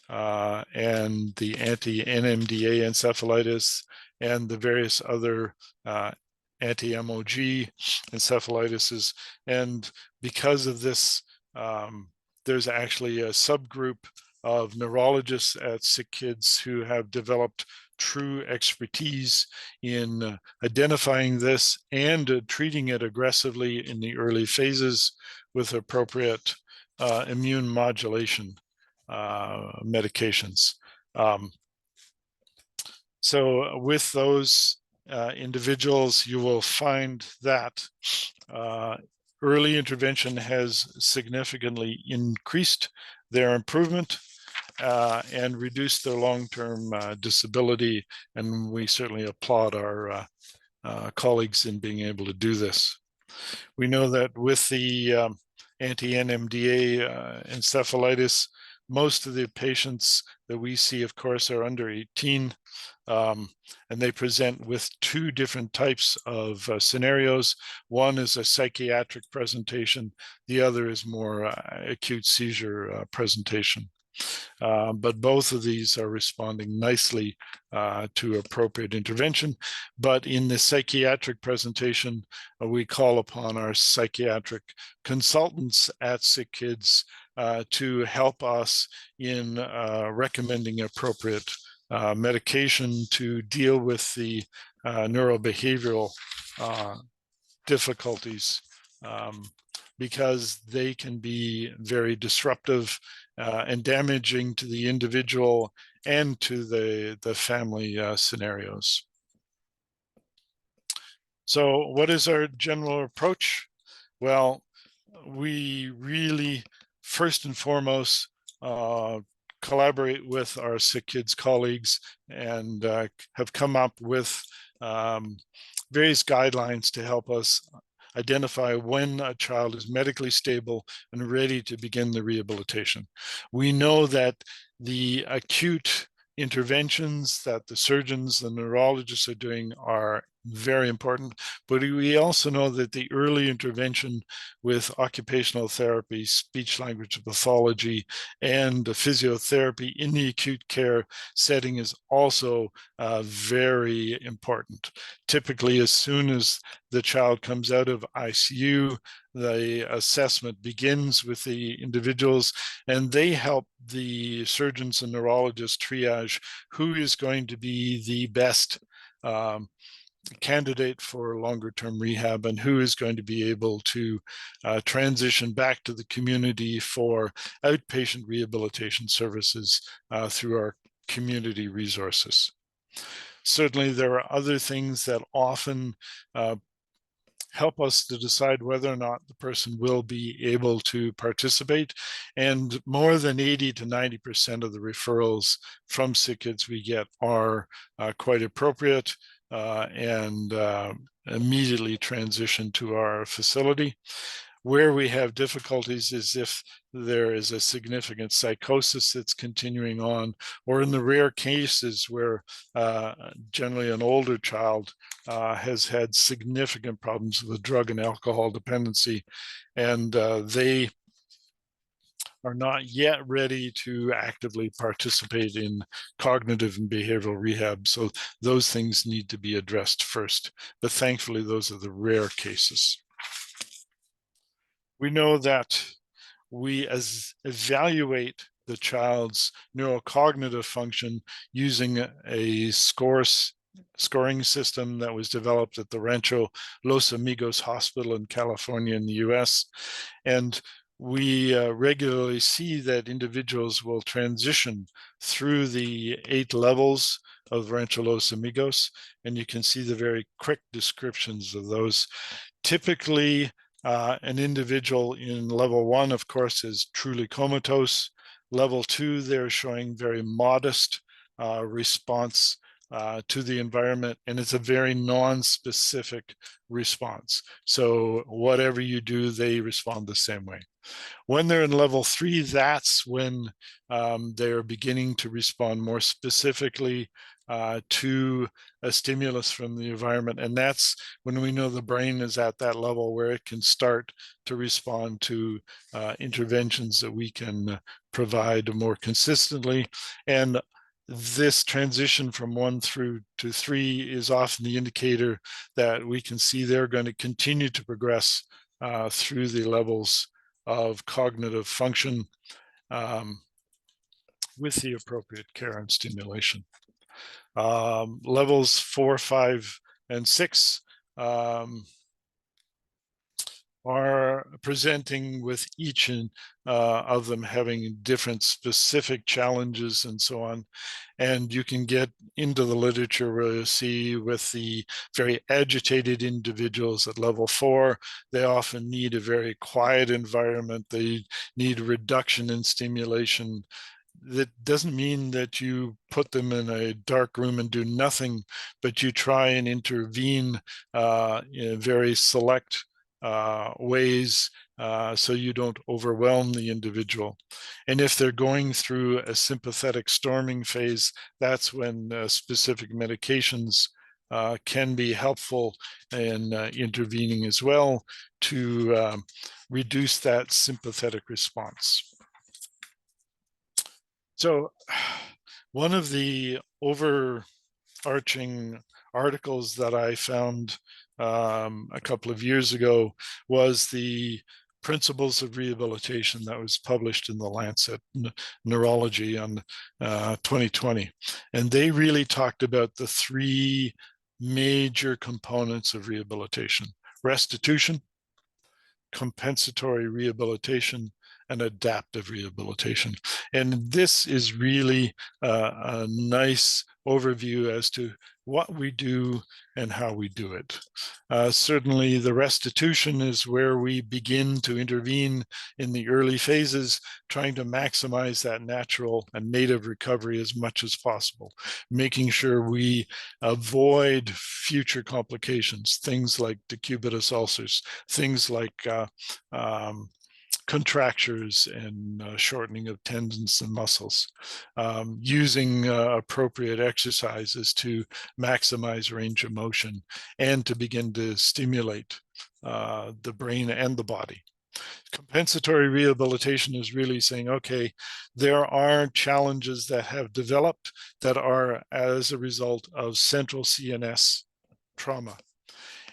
B: and the anti-NMDA encephalitis and the various other anti-MOG encephalitises. And because of this, there's actually a subgroup of neurologists at Sick Kids who have developed true expertise in identifying this and treating it aggressively in the early phases with appropriate immune modulation medications. So with those individuals, you will find that early intervention has significantly increased their improvement and reduced their long-term disability, and we certainly applaud our colleagues in being able to do this. We know that with the anti-NMDA encephalitis, most of the patients that we see, of course, are under 18, and they present with two different types of scenarios. One is a psychiatric presentation, the other is more acute seizure presentation. But both of these are responding nicely to appropriate intervention. But in the psychiatric presentation, we call upon our psychiatric consultants at Sick Kids to help us in recommending appropriate medication to deal with the neurobehavioral difficulties, because they can be very disruptive and damaging to the individual and to the family scenarios. So what is our general approach? Well, we really, first and foremost, collaborate with our Sick Kids colleagues and have come up with various guidelines to help us identify when a child is medically stable and ready to begin the rehabilitation. We know that the acute interventions that the surgeons, the neurologists are doing are very important, but we also know that the early intervention with occupational therapy, speech language pathology, and physiotherapy in the acute care setting is also very important. Typically, as soon as the child comes out of ICU, the assessment begins with the individuals, and they help the surgeons and neurologists triage who is going to be the best candidate for longer-term rehab and who is going to be able to transition back to the community for outpatient rehabilitation services through our community resources. Certainly, there are other things that often help us to decide whether or not the person will be able to participate. And more than 80 to 90% of the referrals from Sick Kids we get are quite appropriate and immediately transition to our facility. Where we have difficulties is if there is a significant psychosis that's continuing on, or in the rare cases where generally an older child has had significant problems with drug and alcohol dependency, and they are not yet ready to actively participate in cognitive and behavioral rehab. So those things need to be addressed first. But thankfully, those are the rare cases. We know that we evaluate the child's neurocognitive function using a scoring system that was developed at the Rancho Los Amigos Hospital in California in the US. And we regularly see that individuals will transition through the 8 levels of Rancho Los Amigos, and you can see the very quick descriptions of those. Typically, an individual in level 1, of course, is truly comatose. Level 2, they're showing very modest response to the environment, and it's a very non-specific response. So whatever you do, they respond the same way. When they're in level 3, that's when they're beginning to respond more specifically to a stimulus from the environment. And that's when we know the brain is at that level where it can start to respond to interventions that we can provide more consistently. And this transition from 1 through to 3 is often the indicator that we can see they're going to continue to progress through the levels of cognitive function with the appropriate care and stimulation. Levels 4, 5, and 6 are presenting with each of them having different specific challenges and so on. And you can get into the literature where you see with the very agitated individuals at level 4, they often need a very quiet environment. They need a reduction in stimulation. That doesn't mean that you put them in a dark room and do nothing, but you try and intervene in very select ways so you don't overwhelm the individual. And if they're going through a sympathetic storming phase, that's when specific medications can be helpful in intervening as well to reduce that sympathetic response. So one of the overarching articles that I found a couple of years ago was the Principles of Rehabilitation that was published in the Lancet Neurology on 2020. And they really talked about the 3 major components of rehabilitation: restitution, compensatory rehabilitation, and adaptive rehabilitation. And this is really a nice overview as to what we do and how we do it. Certainly the restitution is where we begin to intervene in the early phases, trying to maximize that natural and native recovery as much as possible, making sure we avoid future complications, things like decubitus ulcers, things like contractures and shortening of tendons and muscles, using appropriate exercises to maximize range of motion and to begin to stimulate the brain and the body. Compensatory rehabilitation is really saying, okay, there are challenges that have developed that are as a result of central CNS trauma.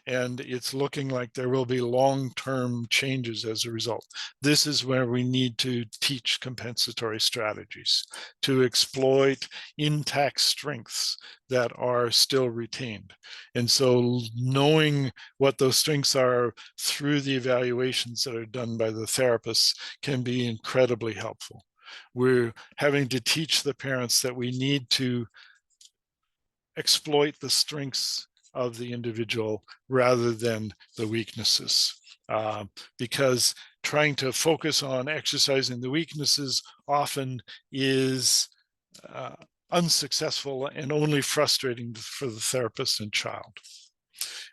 B: And it's looking like there will be long-term changes as a result. This is where we need to teach compensatory strategies to exploit intact strengths that are still retained. And so knowing what those strengths are through the evaluations that are done by the therapists can be incredibly helpful. We're having to teach the parents that we need to exploit the strengths of the individual rather than the weaknesses, because trying to focus on exercising the weaknesses often is unsuccessful and only frustrating for the therapist and child.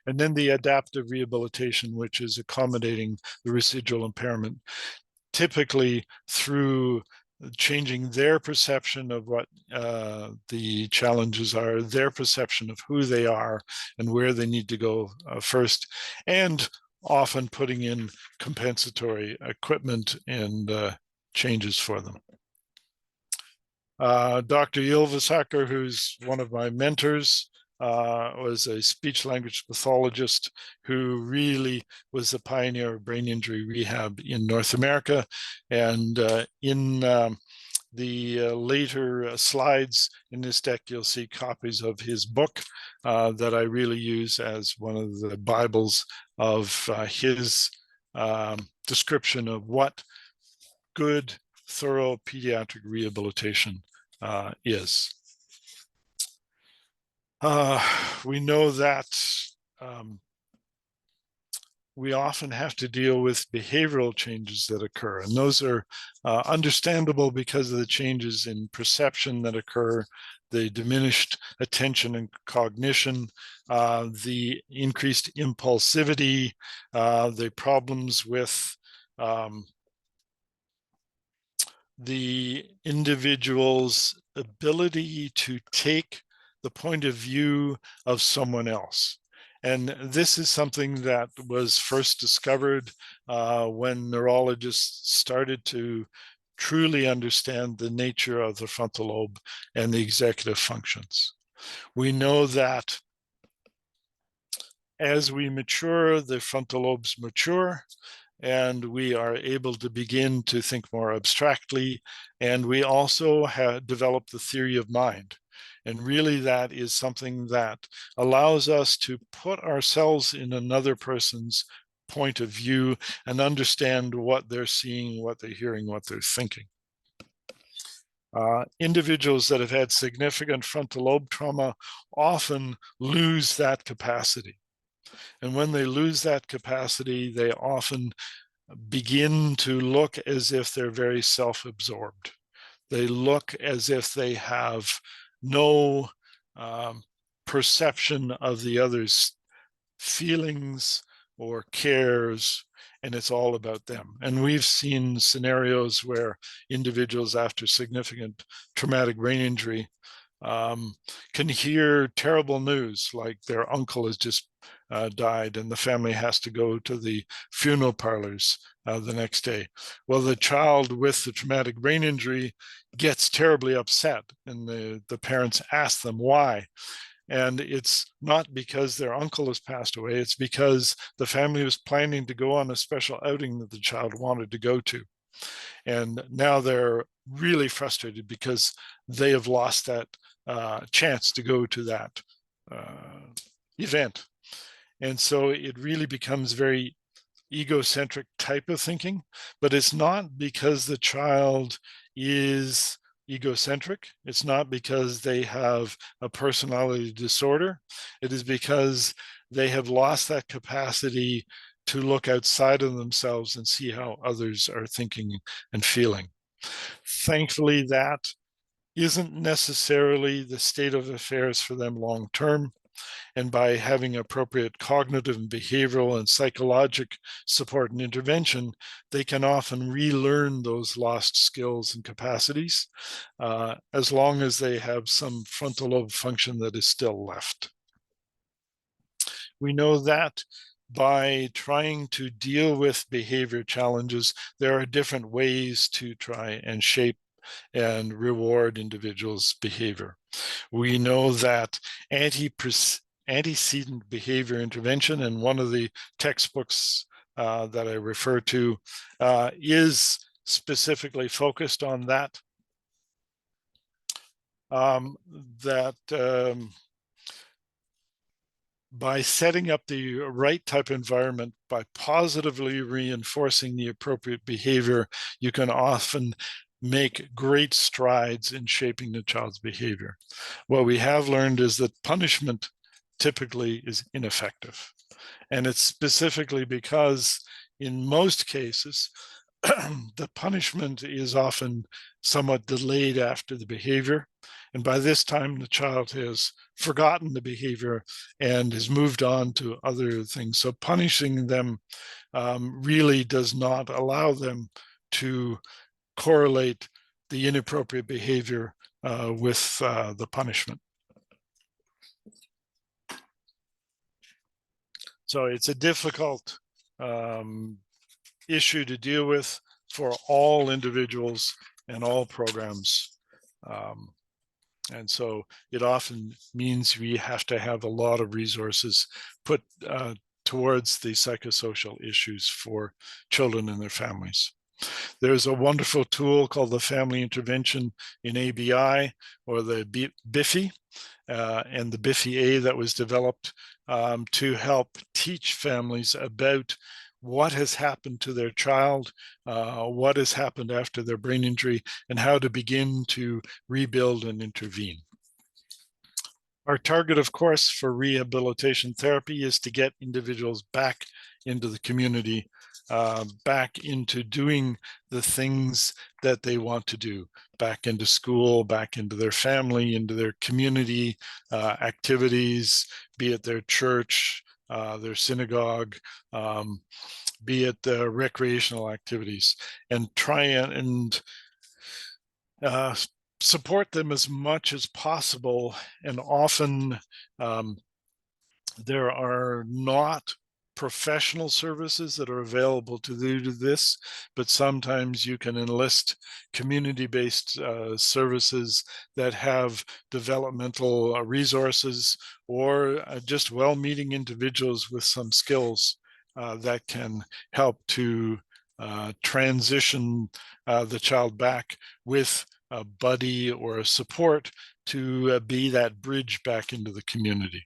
B: And then the adaptive rehabilitation, which is accommodating the residual impairment, typically through changing their perception of what the challenges are, their perception of who they are and where they need to go first, and often putting in compensatory equipment and changes for them. Dr. Ylvisacker, who's one of my mentors, was a speech language pathologist who really was the pioneer of brain injury rehab in North America. And in the later slides in this deck, you'll see copies of his book that I really use as one of the Bibles of his description of what good, thorough pediatric rehabilitation is. We know that we often have to deal with behavioral changes that occur, and those are understandable because of the changes in perception that occur, the diminished attention and cognition, the increased impulsivity, the problems with the individual's ability to take the point of view of someone else. And this is something that was first discovered when neurologists started to truly understand the nature of the frontal lobe and the executive functions. We know that as we mature, the frontal lobes mature, and we are able to begin to think more abstractly. And we also have developed the theory of mind. And really that is something that allows us to put ourselves in another person's point of view and understand what they're seeing, what they're hearing, what they're thinking. Individuals that have had significant frontal lobe trauma often lose that capacity. And when they lose that capacity, they often begin to look as if they're very self-absorbed. They look as if they have no perception of the other's feelings or cares, and it's all about them. And we've seen scenarios where individuals after significant traumatic brain injury can hear terrible news, like their uncle has just died and the family has to go to the funeral parlors the next day. Well, the child with the traumatic brain injury gets terribly upset, and the parents ask them why. And it's not because their uncle has passed away, it's because the family was planning to go on a special outing that the child wanted to go to. And now they're really frustrated because they have lost that chance to go to that event. And so it really becomes very egocentric type of thinking, but it's not because the child is egocentric. It's not because they have a personality disorder. It is because they have lost that capacity to look outside of themselves and see how others are thinking and feeling. Thankfully, that isn't necessarily the state of affairs for them long term. And by having appropriate cognitive and behavioral and psychologic support and intervention, they can often relearn those lost skills and capacities, as long as they have some frontal lobe function that is still left. We know that by trying to deal with behavior challenges, there are different ways to try and shape and reward individuals' behavior. We know that antecedent behavior intervention, and one of the textbooks that I refer to is specifically focused on that. By setting up the right type of environment, by positively reinforcing the appropriate behavior, you can often make great strides in shaping the child's behavior. What we have learned is that punishment typically is ineffective. And it's specifically because in most cases, the punishment is often somewhat delayed after the behavior. And by this time, the child has forgotten the behavior and has moved on to other things. So punishing them really does not allow them to correlate the inappropriate behavior with the punishment. So it's a difficult issue to deal with for all individuals and all programs. And so it often means we have to have a lot of resources put towards the psychosocial issues for children and their families. There's a wonderful tool called the Family Intervention in ABI, or the BIFI, and the BIFI-A that was developed to help teach families about what has happened to their child, what has happened after their brain injury, and how to begin to rebuild and intervene. Our target, of course, for rehabilitation therapy is to get individuals back into the community, back into doing the things that they want to do, back into school, back into their family, into their community activities, be it their church, their synagogue, be it the recreational activities, and try and support them as much as possible. And often there are not professional services that are available to do this, but sometimes you can enlist community-based services that have developmental resources, or just well-meaning individuals with some skills that can help to transition the child back with a buddy or a support to be that bridge back into the community.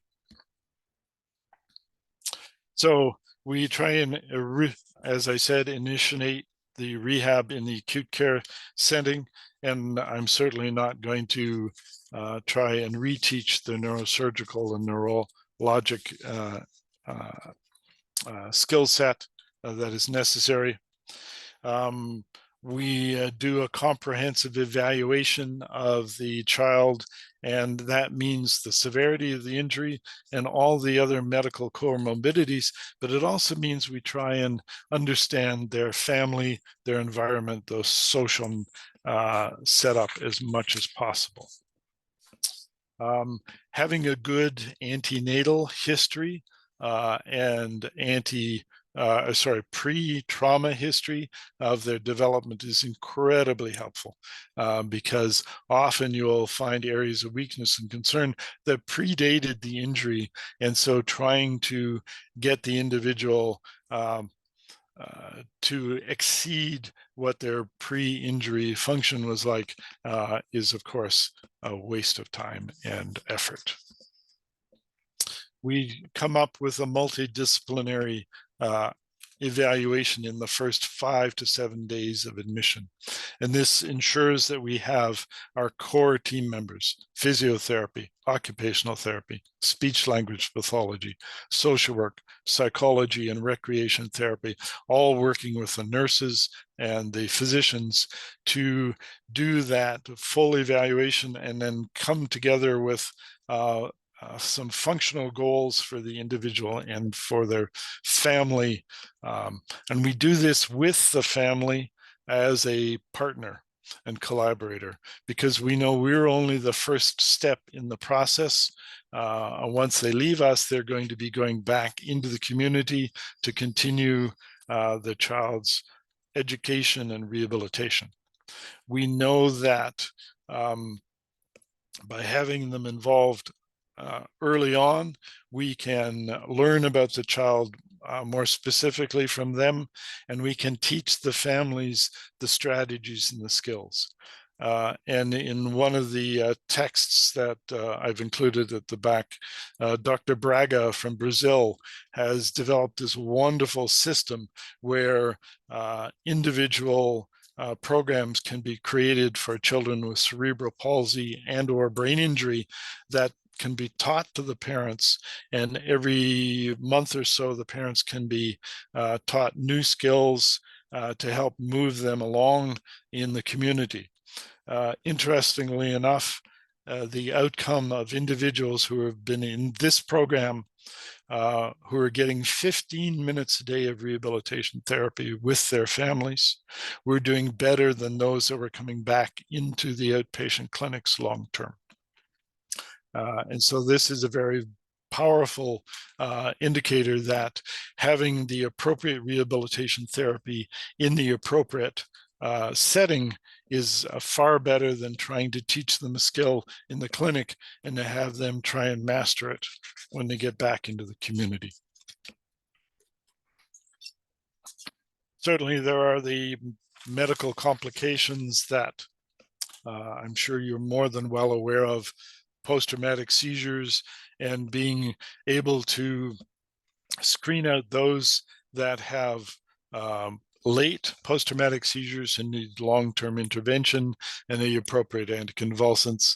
B: So we try and, as I said, initiate the rehab in the acute care setting, and I'm certainly not going to try and reteach the neurosurgical and neurologic skill set that is necessary. We do a comprehensive evaluation of the child, and that means the severity of the injury and all the other medical comorbidities, but it also means we try and understand their family, their environment, the social setup as much as possible. Having a good antenatal history and pre-trauma history of their development is incredibly helpful, because often you'll find areas of weakness and concern that predated the injury. And so trying to get the individual to exceed what their pre-injury function was like is, of course, a waste of time and effort. We come up with a multidisciplinary evaluation in the first 5 to 7 days of admission. And this ensures that we have our core team members: physiotherapy, occupational therapy, speech language pathology, social work, psychology, and recreation therapy, all working with the nurses and the physicians to do that full evaluation and then come together with some functional goals for the individual and for their family. And we do this with the family as a partner and collaborator, because we know we're only the first step in the process. Once they leave us, they're going to be going back into the community to continue the child's education and rehabilitation. We know that by having them involved early on, we can learn about the child more specifically from them, and we can teach the families the strategies and the skills. And in one of the texts that I've included at the back, Dr. Braga from Brazil has developed this wonderful system where individual programs can be created for children with cerebral palsy and or brain injury that can be taught to the parents, and every month or so the parents can be taught new skills to help move them along in the community. Interestingly enough, the outcome of individuals who have been in this program who are getting 15 minutes a day of rehabilitation therapy with their families. We're doing better than those that were coming back into the outpatient clinics long term. And so this is a very powerful indicator that having the appropriate rehabilitation therapy in the appropriate setting is far better than trying to teach them a skill in the clinic and to have them try and master it when they get back into the community. Certainly, there are the medical complications that I'm sure you're more than well aware of, post-traumatic seizures, and being able to screen out those that have late post-traumatic seizures and need long-term intervention and the appropriate anticonvulsants.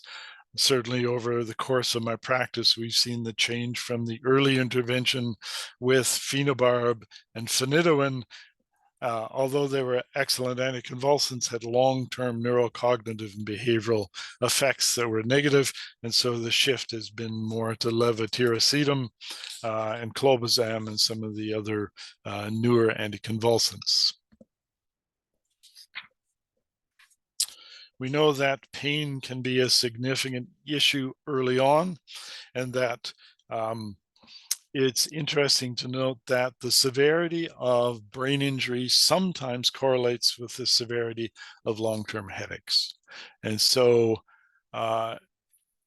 B: Certainly over the course of my practice, we've seen the change from the early intervention with phenobarb and phenytoin, although they were excellent anticonvulsants, had long-term neurocognitive and behavioral effects that were negative. And so the shift has been more to levetiracetam and clobazam and some of the other newer anticonvulsants. We know that pain can be a significant issue early on, and that it's interesting to note that the severity of brain injury sometimes correlates with the severity of long-term headaches. And so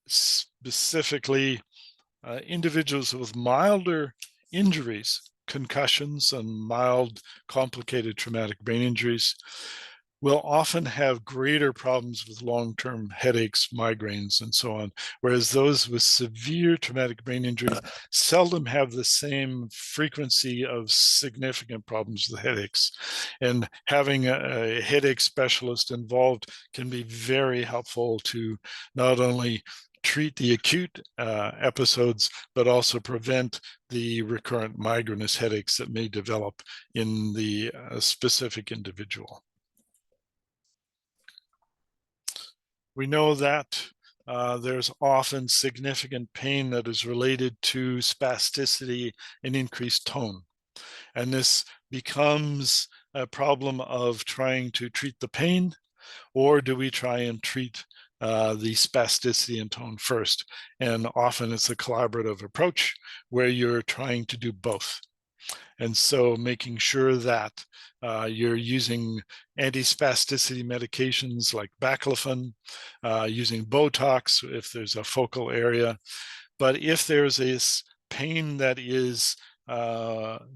B: specifically, individuals with milder injuries, concussions and mild complicated traumatic brain injuries, will often have greater problems with long-term headaches, migraines, and so on, whereas those with severe traumatic brain injury seldom have the same frequency of significant problems with headaches. And having a headache specialist involved can be very helpful to not only treat the acute episodes, but also prevent the recurrent migrainous headaches that may develop in the specific individual. We know that there's often significant pain that is related to spasticity and increased tone. And this becomes a problem of trying to treat the pain, or do we try and treat the spasticity and tone first? And often it's a collaborative approach where you're trying to do both. And so making sure that you're using antispasticity medications like baclofen, using Botox if there's a focal area. But if there's this pain that is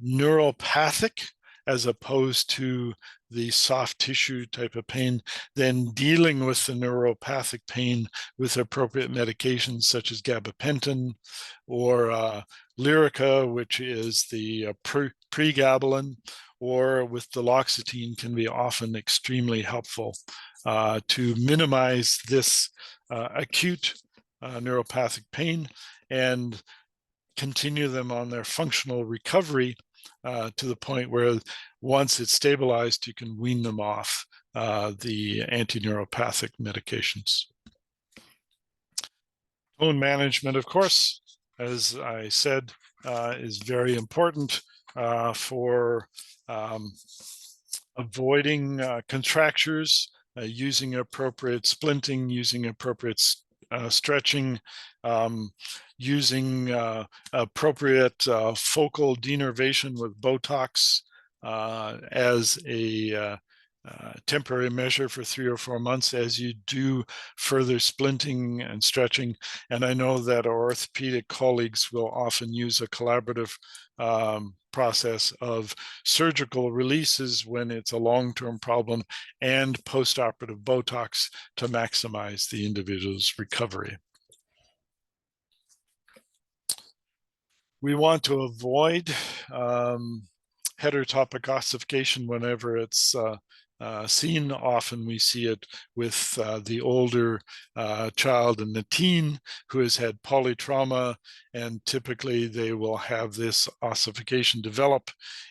B: neuropathic, as opposed to the soft tissue type of pain, then dealing with the neuropathic pain with appropriate medications such as gabapentin or Lyrica, which is the pregabalin, or with duloxetine, can be often extremely helpful to minimize this acute neuropathic pain and continue them on their functional recovery to the point where once it's stabilized, you can wean them off the anti-neuropathic medications. Tone management, of course, as I said, is very important for avoiding contractures, using appropriate splinting, using appropriate stretching, using appropriate focal denervation with Botox as a temporary measure for 3 or 4 months as you do further splinting and stretching. And I know that our orthopedic colleagues will often use a collaborative process of surgical releases when it's a long-term problem and post-operative Botox to maximize the individual's recovery. We want to avoid heterotopic ossification whenever it's seen. Often we see it with the older child and the teen who has had polytrauma, and typically they will have this ossification develop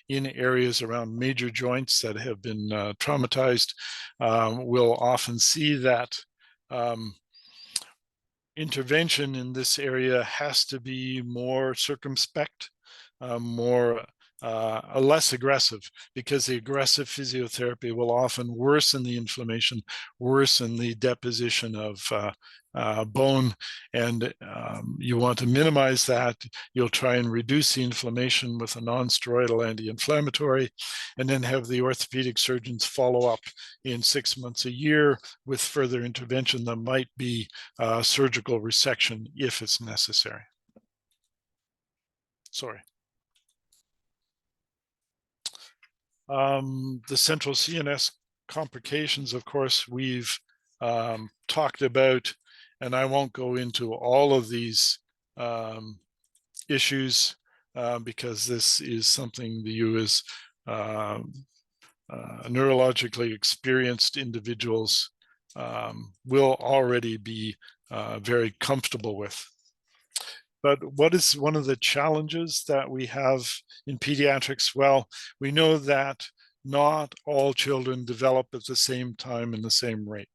B: in areas around major joints that have been traumatized. We'll often see that intervention in this area has to be more circumspect, less aggressive, because the aggressive physiotherapy will often worsen the inflammation, worsen the deposition of bone, and you want to minimize that. You'll try and reduce the inflammation with a non-steroidal anti-inflammatory, and then have the orthopedic surgeons follow up in 6 months, a year, with further intervention that might be surgical resection if it's necessary. Sorry. The central CNS complications, of course, we've talked about, and I won't go into all of these issues because this is something that you as neurologically experienced individuals will already be very comfortable with. But what is one of the challenges that we have in pediatrics? Well, we know that not all children develop at the same time and the same rate.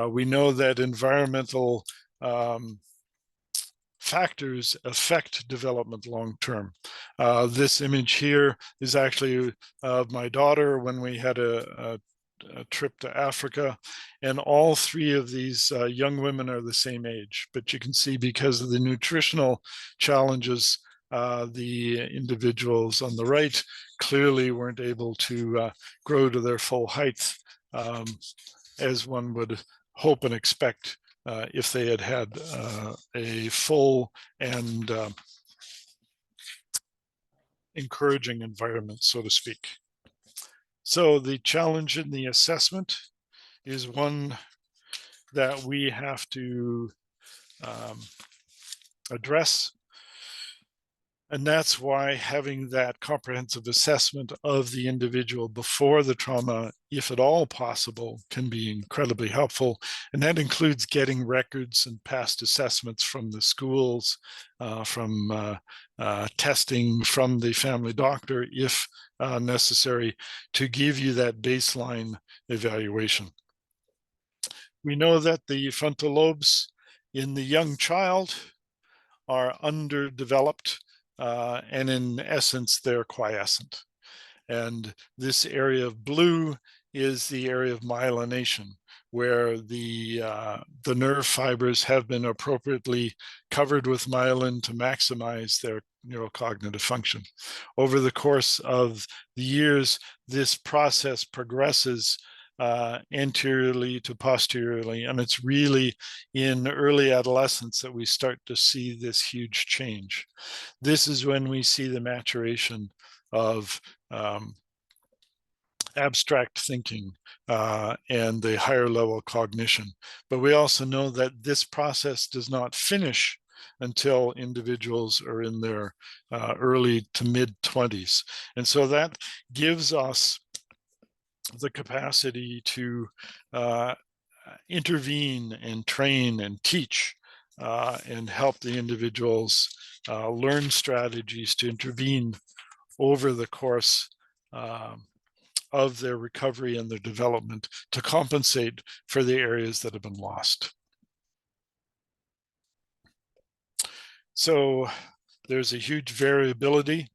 B: We know that environmental factors affect development long-term. This image here is actually of my daughter when we had a trip to Africa, and all three of these young women are the same age, but you can see because of the nutritional challenges, the individuals on the right clearly weren't able to grow to their full height, as one would hope and expect if they had had a full and encouraging environment, so to speak. So the challenge in the assessment is one that we have to address. And that's why having that comprehensive assessment of the individual before the trauma, if at all possible, can be incredibly helpful. And that includes getting records and past assessments from the schools, from testing from the family doctor, if necessary, to give you that baseline evaluation. We know that the frontal lobes in the young child are underdeveloped, and in essence, they're quiescent. And this area of blue is the area of myelination, where the nerve fibers have been appropriately covered with myelin to maximize their neurocognitive function. Over the course of the years, this process progresses anteriorly to posteriorly, and it's really in early adolescence that we start to see this huge change. This is when we see the maturation of abstract thinking and the higher level cognition. But we also know that this process does not finish until individuals are in their early to mid 20s. And so that gives us the capacity to intervene and train and teach and help the individuals learn strategies to intervene over the course of their recovery and their development to compensate for the areas that have been lost. So there's a huge variability.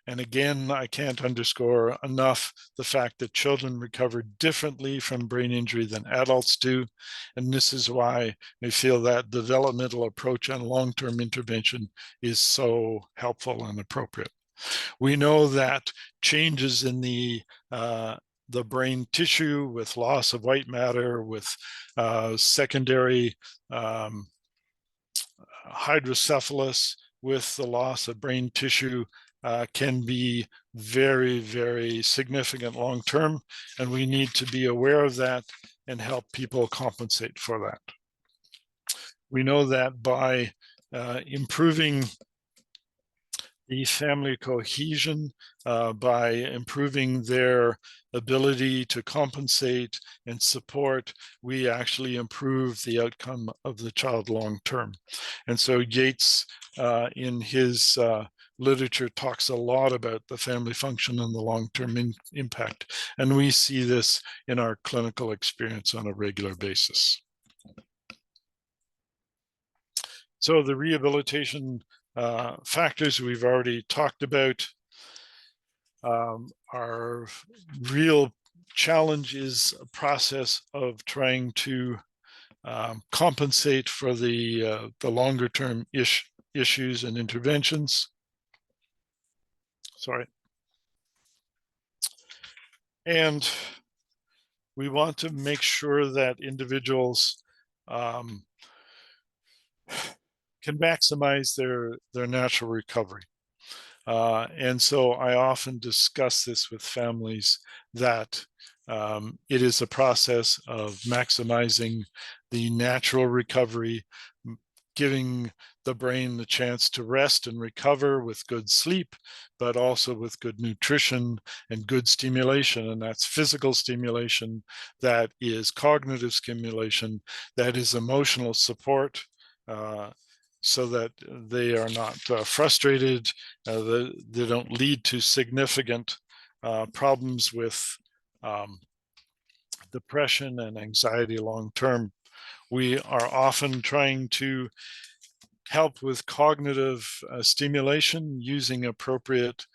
B: And again, I can't underscore enough the fact that children recover differently from brain injury than adults do. And this is why we feel that developmental approach and long-term intervention is so helpful and appropriate. We know that changes in the brain tissue with loss of white matter, with secondary hydrocephalus, with the loss of brain tissue, can be very, very significant long-term, and we need to be aware of that and help people compensate for that. We know that by improving the family cohesion, by improving their ability to compensate and support, we actually improve the outcome of the child long-term. And so Yates, in his literature, talks a lot about the family function and the long-term impact. And we see this in our clinical experience on a regular basis. So the rehabilitation factors we've already talked about. Our real challenge is a process of trying to compensate for the longer term issues and interventions. Sorry. And we want to make sure that individuals can maximize their natural recovery. And so I often discuss this with families that it is a process of maximizing the natural recovery, giving the brain the chance to rest and recover with good sleep, but also with good nutrition and good stimulation. And that's physical stimulation, that is cognitive stimulation, that is emotional support, so that they are not frustrated, they don't lead to significant problems with depression and anxiety long term. We are often trying to help with cognitive stimulation using appropriate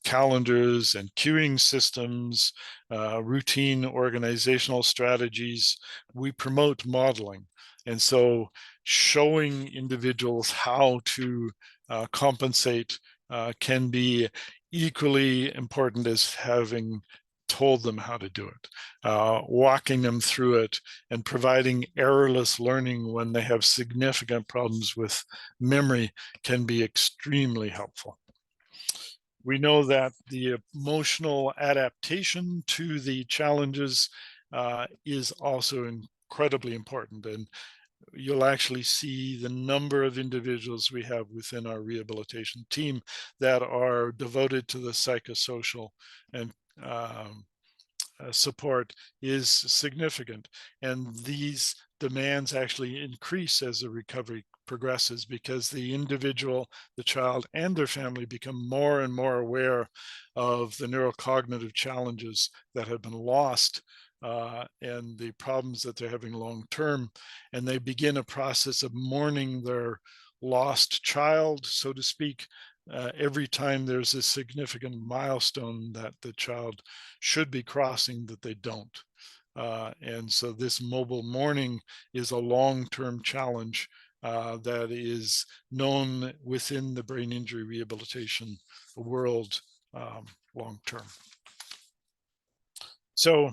B: calendars and queuing systems, routine organizational strategies. We promote modeling. And so showing individuals how to compensate can be equally important as having told them how to do it, walking them through it and providing errorless learning when they have significant problems with memory can be extremely helpful. We know that the emotional adaptation to the challenges is also incredibly important. And you'll actually see the number of individuals we have within our rehabilitation team that are devoted to the psychosocial and support is significant. And these demands actually increase as the recovery progresses because the individual, the child, and their family become more and more aware of the neurocognitive challenges that have been lost and the problems that they're having long term. And they begin a process of mourning their lost child, so to speak, every time there's a significant milestone that the child should be crossing that they don't. And so this mobile mourning is a long-term challenge that is known within the brain injury rehabilitation world long-term. So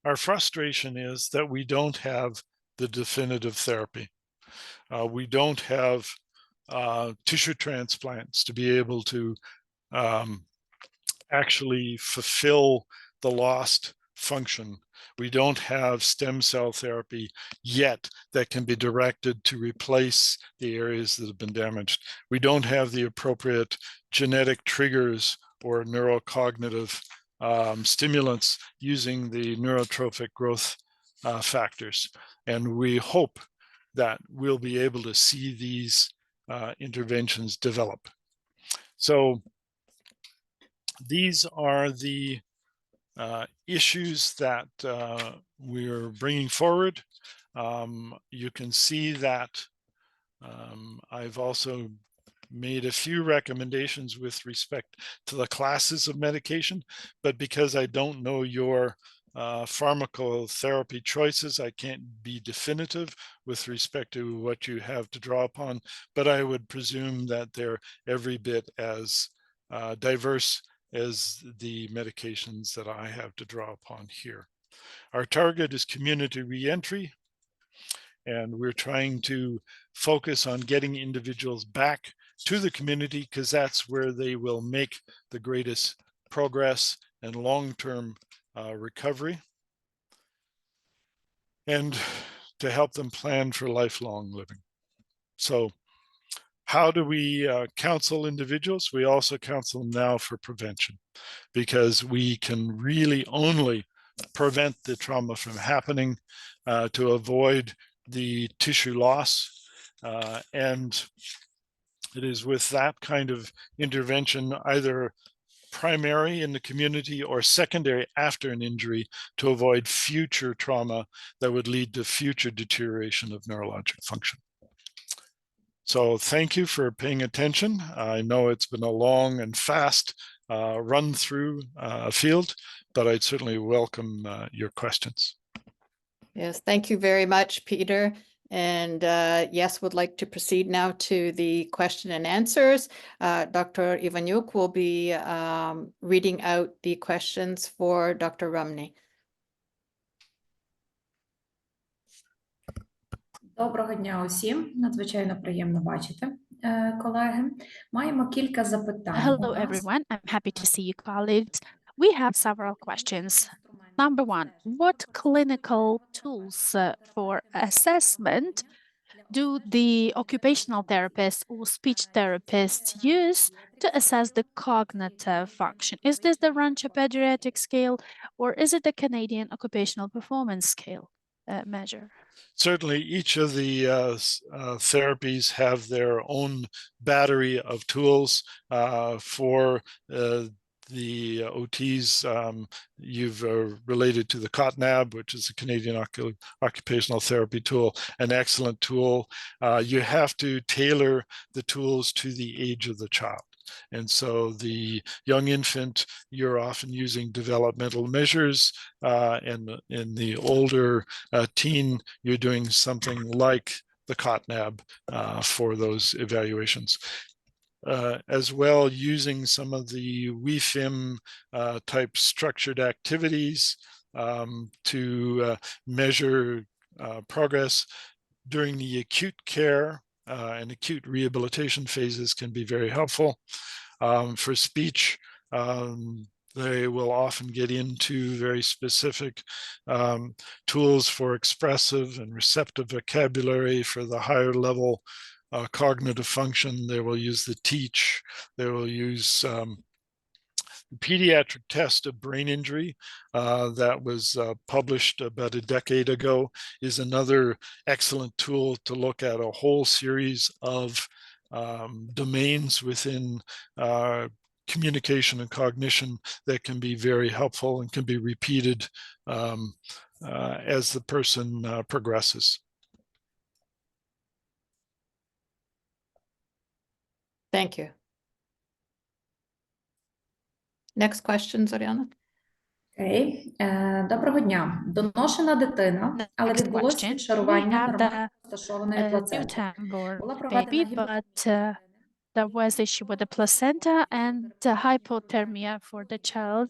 B: our frustration is that we don't have the definitive therapy. We don't have tissue transplants to be able to actually fulfill the lost function. We don't have stem cell therapy yet that can be directed to replace the areas that have been damaged. We don't have the appropriate genetic triggers or neurocognitive stimulants using the neurotrophic growth factors. And we hope that we'll be able to see these interventions develop. So these are the issues that we're bringing forward. You can see that I've also made a few recommendations with respect to the classes of medication, but because I don't know your pharmacotherapy choices, I can't be definitive with respect to what you have to draw upon, but I would presume that they're every bit as diverse as the medications that I have to draw upon here. Our target is community reentry, and we're trying to focus on getting individuals back to the community because that's where they will make the greatest progress and long-term recovery, and to help them plan for lifelong living. So how do we counsel individuals? We also counsel them now for prevention, because we can really only prevent the trauma from happening to avoid the tissue loss. And it is with that kind of intervention, either primary in the community or secondary after an injury to avoid future trauma that would lead to future deterioration of neurologic function. So thank you for paying attention. I know it's been a long and fast run through a field, but I'd certainly welcome your questions.
A: Yes, thank you very much, Peter. And yes, would like to proceed now to the question and answers. Dr. Ivanyuk will be reading out the questions for Dr. Rumney.
C: Доброго дня усім. Надзвичайно приємно бачити, колеги. Маємо кілька запитань.
D: Hello, everyone. I'm happy to see you, colleagues. We have several questions. Number one, what clinical tools for assessment do the occupational therapists or speech therapists use to assess the cognitive function? Is this the Rancho Pediatric scale, or is it the Canadian Occupational Performance Scale measure?
B: Certainly, each of the therapies have their own battery of tools for the OTs. You've related to the COTNAB, which is a Canadian occupational therapy tool, an excellent tool. You have to tailor the tools to the age of the child. And so the young infant, you're often using developmental measures, and in the older teen, you're doing something like the COTNAB for those evaluations. As well, using some of the WeFIM type structured activities to measure progress during the acute care and acute rehabilitation phases can be very helpful. For speech, they will often get into very specific tools for expressive and receptive vocabulary. For the higher level cognitive function, they will use the TEACH. They will use the pediatric test of brain injury that was published about a decade ago is another excellent tool to look at a whole series of domains within communication and cognition that can be very helpful and can be repeated as the person progresses.
A: Thank you. Next question, Зоряна.
C: Окей. Доброго дня. Доношена дитина, але
D: Next
C: відбулося
D: question. We
C: відшарування
D: have
C: нормально розташованої плаценти.
D: newborn
C: Була
D: baby,
C: проведена
D: but there was issue with the placenta and hypothermia for the child.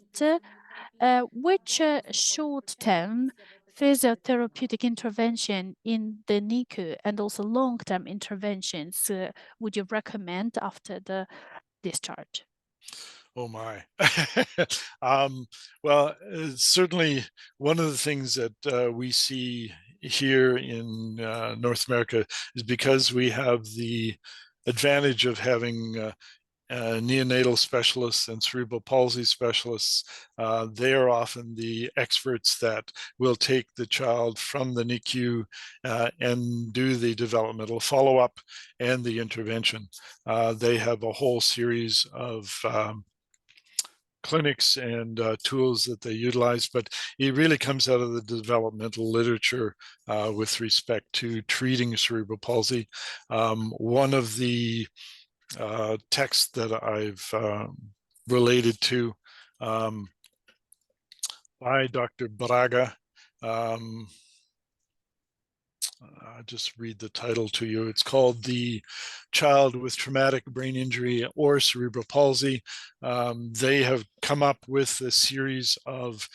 D: Which short-term physiotherapeutic intervention in the NICU and also long-term interventions would you recommend after the discharge?
B: Oh my. Well, certainly one of the things that we see here in North America is because we have the advantage of having neonatal specialists and cerebral palsy specialists. They are often the experts that will take the child from the NICU and do the developmental follow-up and the intervention. They have a whole series of clinics and tools that they utilize, but it really comes out of the developmental literature with respect to treating cerebral palsy. One of the texts that I've related to by Dr. Braga, I'll just read the title to you. It's called The Child with Traumatic Brain Injury or Cerebral Palsy. They have come up with a series of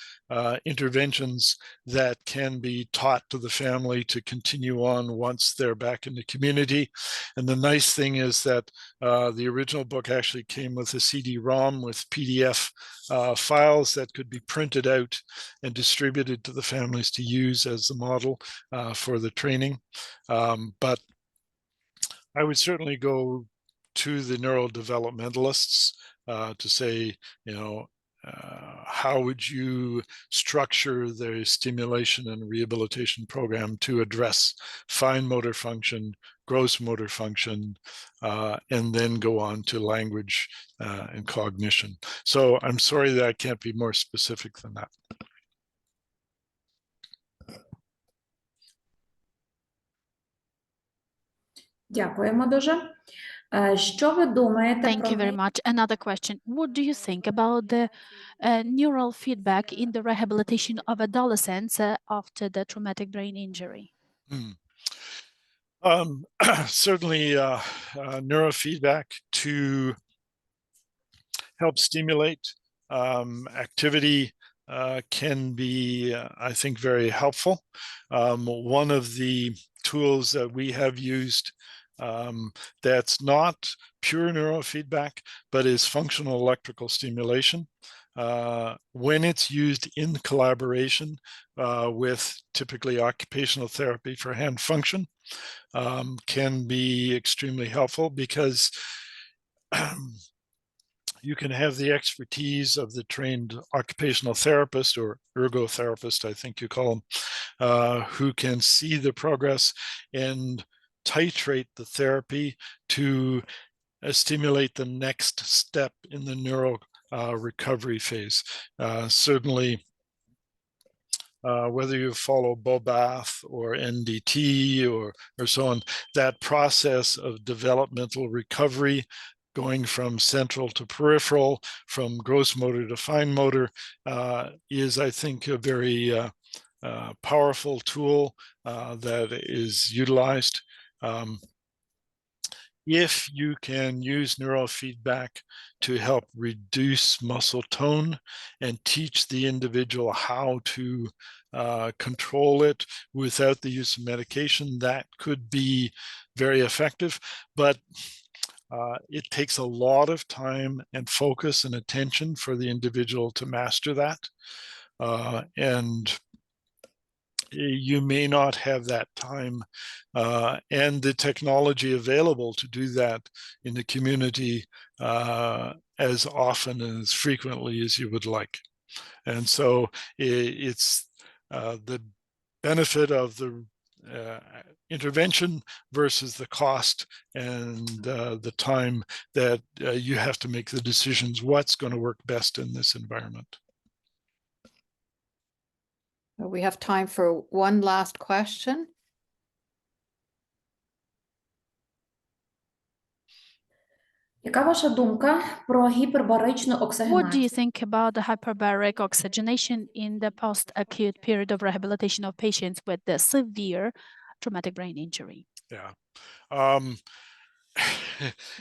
B: interventions that can be taught to the family to continue on once they're back in the community. And the nice thing is that the original book actually came with a CD-ROM with PDF files that could be printed out and distributed to the families to use as the model for the training. But I would certainly go to the neurodevelopmentalists to say, you know, how would you structure the stimulation and rehabilitation program to address fine motor function, gross motor function, and then go on to language and cognition. So I'm sorry that I can't be more specific than that.
C: Дякуємо дуже. Що ви думаєте
D: Thank
C: про
D: you very much. Another question. What do you think about the neural feedback in the rehabilitation of adolescents after the traumatic brain injury?
B: Certainly neurofeedback to help stimulate activity can be, I think, very helpful. One of the tools that we have used that's not pure neurofeedback, but is functional electrical stimulation. When it's used in collaboration with typically occupational therapy for hand function, can be extremely helpful because you can have the expertise of the trained occupational therapist or ergotherapist, I think you call them, who can see the progress and titrate the therapy to stimulate the next step in the neural recovery phase. Certainly, whether you follow Bobath or NDT or so on, that process of developmental recovery going from central to peripheral, from gross motor to fine motor, is, I think, a very powerful tool that is utilized. If you can use neurofeedback to help reduce muscle tone and teach the individual how to control it without the use of medication, that could be very effective. But it takes a lot of time and focus and attention for the individual to master that. And you may not have that time and the technology available to do that in the community as often and as frequently as you would like. And so it's the benefit of the intervention versus the cost and the time that you have to make the decisions what's going to work best in this environment.
A: We have time for one last question.
C: Яка ваша думка про гіпербаричну
D: What do you
C: оксигенацію?
D: think about the hyperbaric oxygenation in the post-acute period of rehabilitation of patients with the severe traumatic brain injury?
B: Yeah.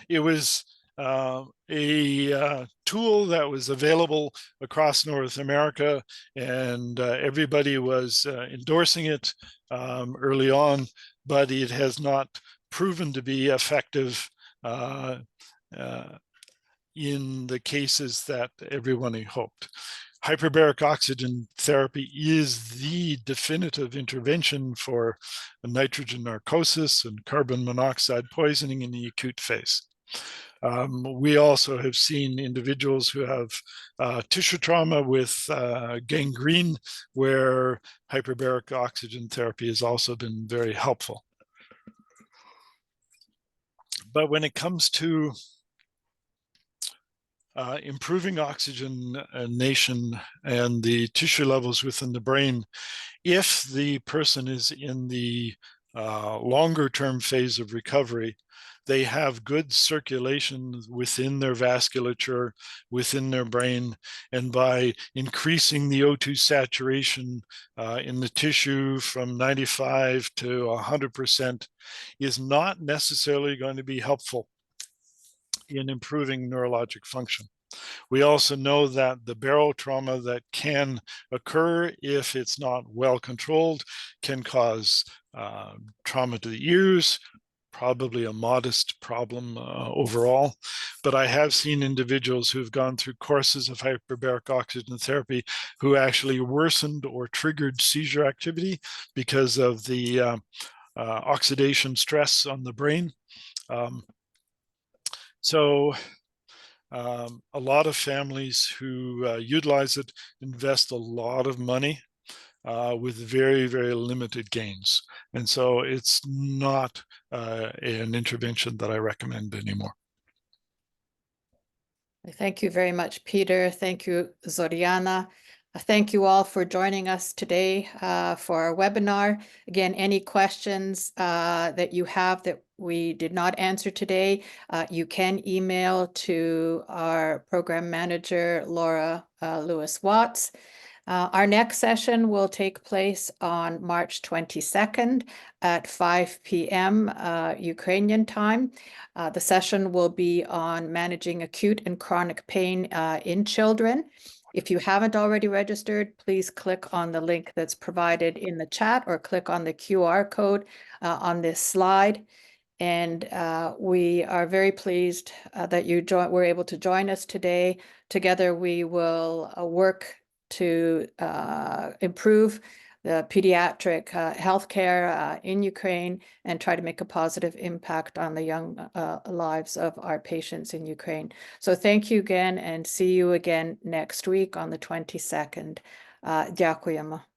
B: It was a tool that was available across North America, and everybody was endorsing it early on, but it has not proven to be effective in the cases that everyone hoped. Hyperbaric oxygen therapy is the definitive intervention for nitrogen narcosis and carbon monoxide poisoning in the acute phase. We also have seen individuals who have tissue trauma with gangrene, where hyperbaric oxygen therapy has also been very helpful. But when it comes to improving oxygenation and the tissue levels within the brain, if the person is in the longer term phase of recovery, they have good circulation within their vasculature, within their brain, and by increasing the O2 saturation in the tissue from 95 to 100% is not necessarily going to be helpful in improving neurologic function. We also know that the barotrauma that can occur if it's not well controlled can cause trauma to the ears, probably a modest problem overall. But I have seen individuals who've gone through courses of hyperbaric oxygen therapy who actually worsened or triggered seizure activity because of the oxidation stress on the brain. So a lot of families who utilize it invest a lot of money with very, very limited gains. And so it's not an intervention that I recommend anymore.
A: Thank you very much, Peter. Thank you, Zoriana. Thank you all for joining us today for our webinar. Again, any questions that you have that we did not answer today, you can email to our program manager, Laura Lewis-Watts. Our next session will take place on March 22nd at 5 p.m. Ukrainian time. The session will be on managing acute and chronic pain in children. If you haven't already registered, please click on the link that's provided in the chat or click on the QR code on this slide. And we are very pleased that you were able to join us today. Together, we will work to improve the pediatric healthcare in Ukraine and try to make a positive impact on the young lives of our patients in Ukraine. So thank you again, and see you again next week on the 22nd. Дякуємо.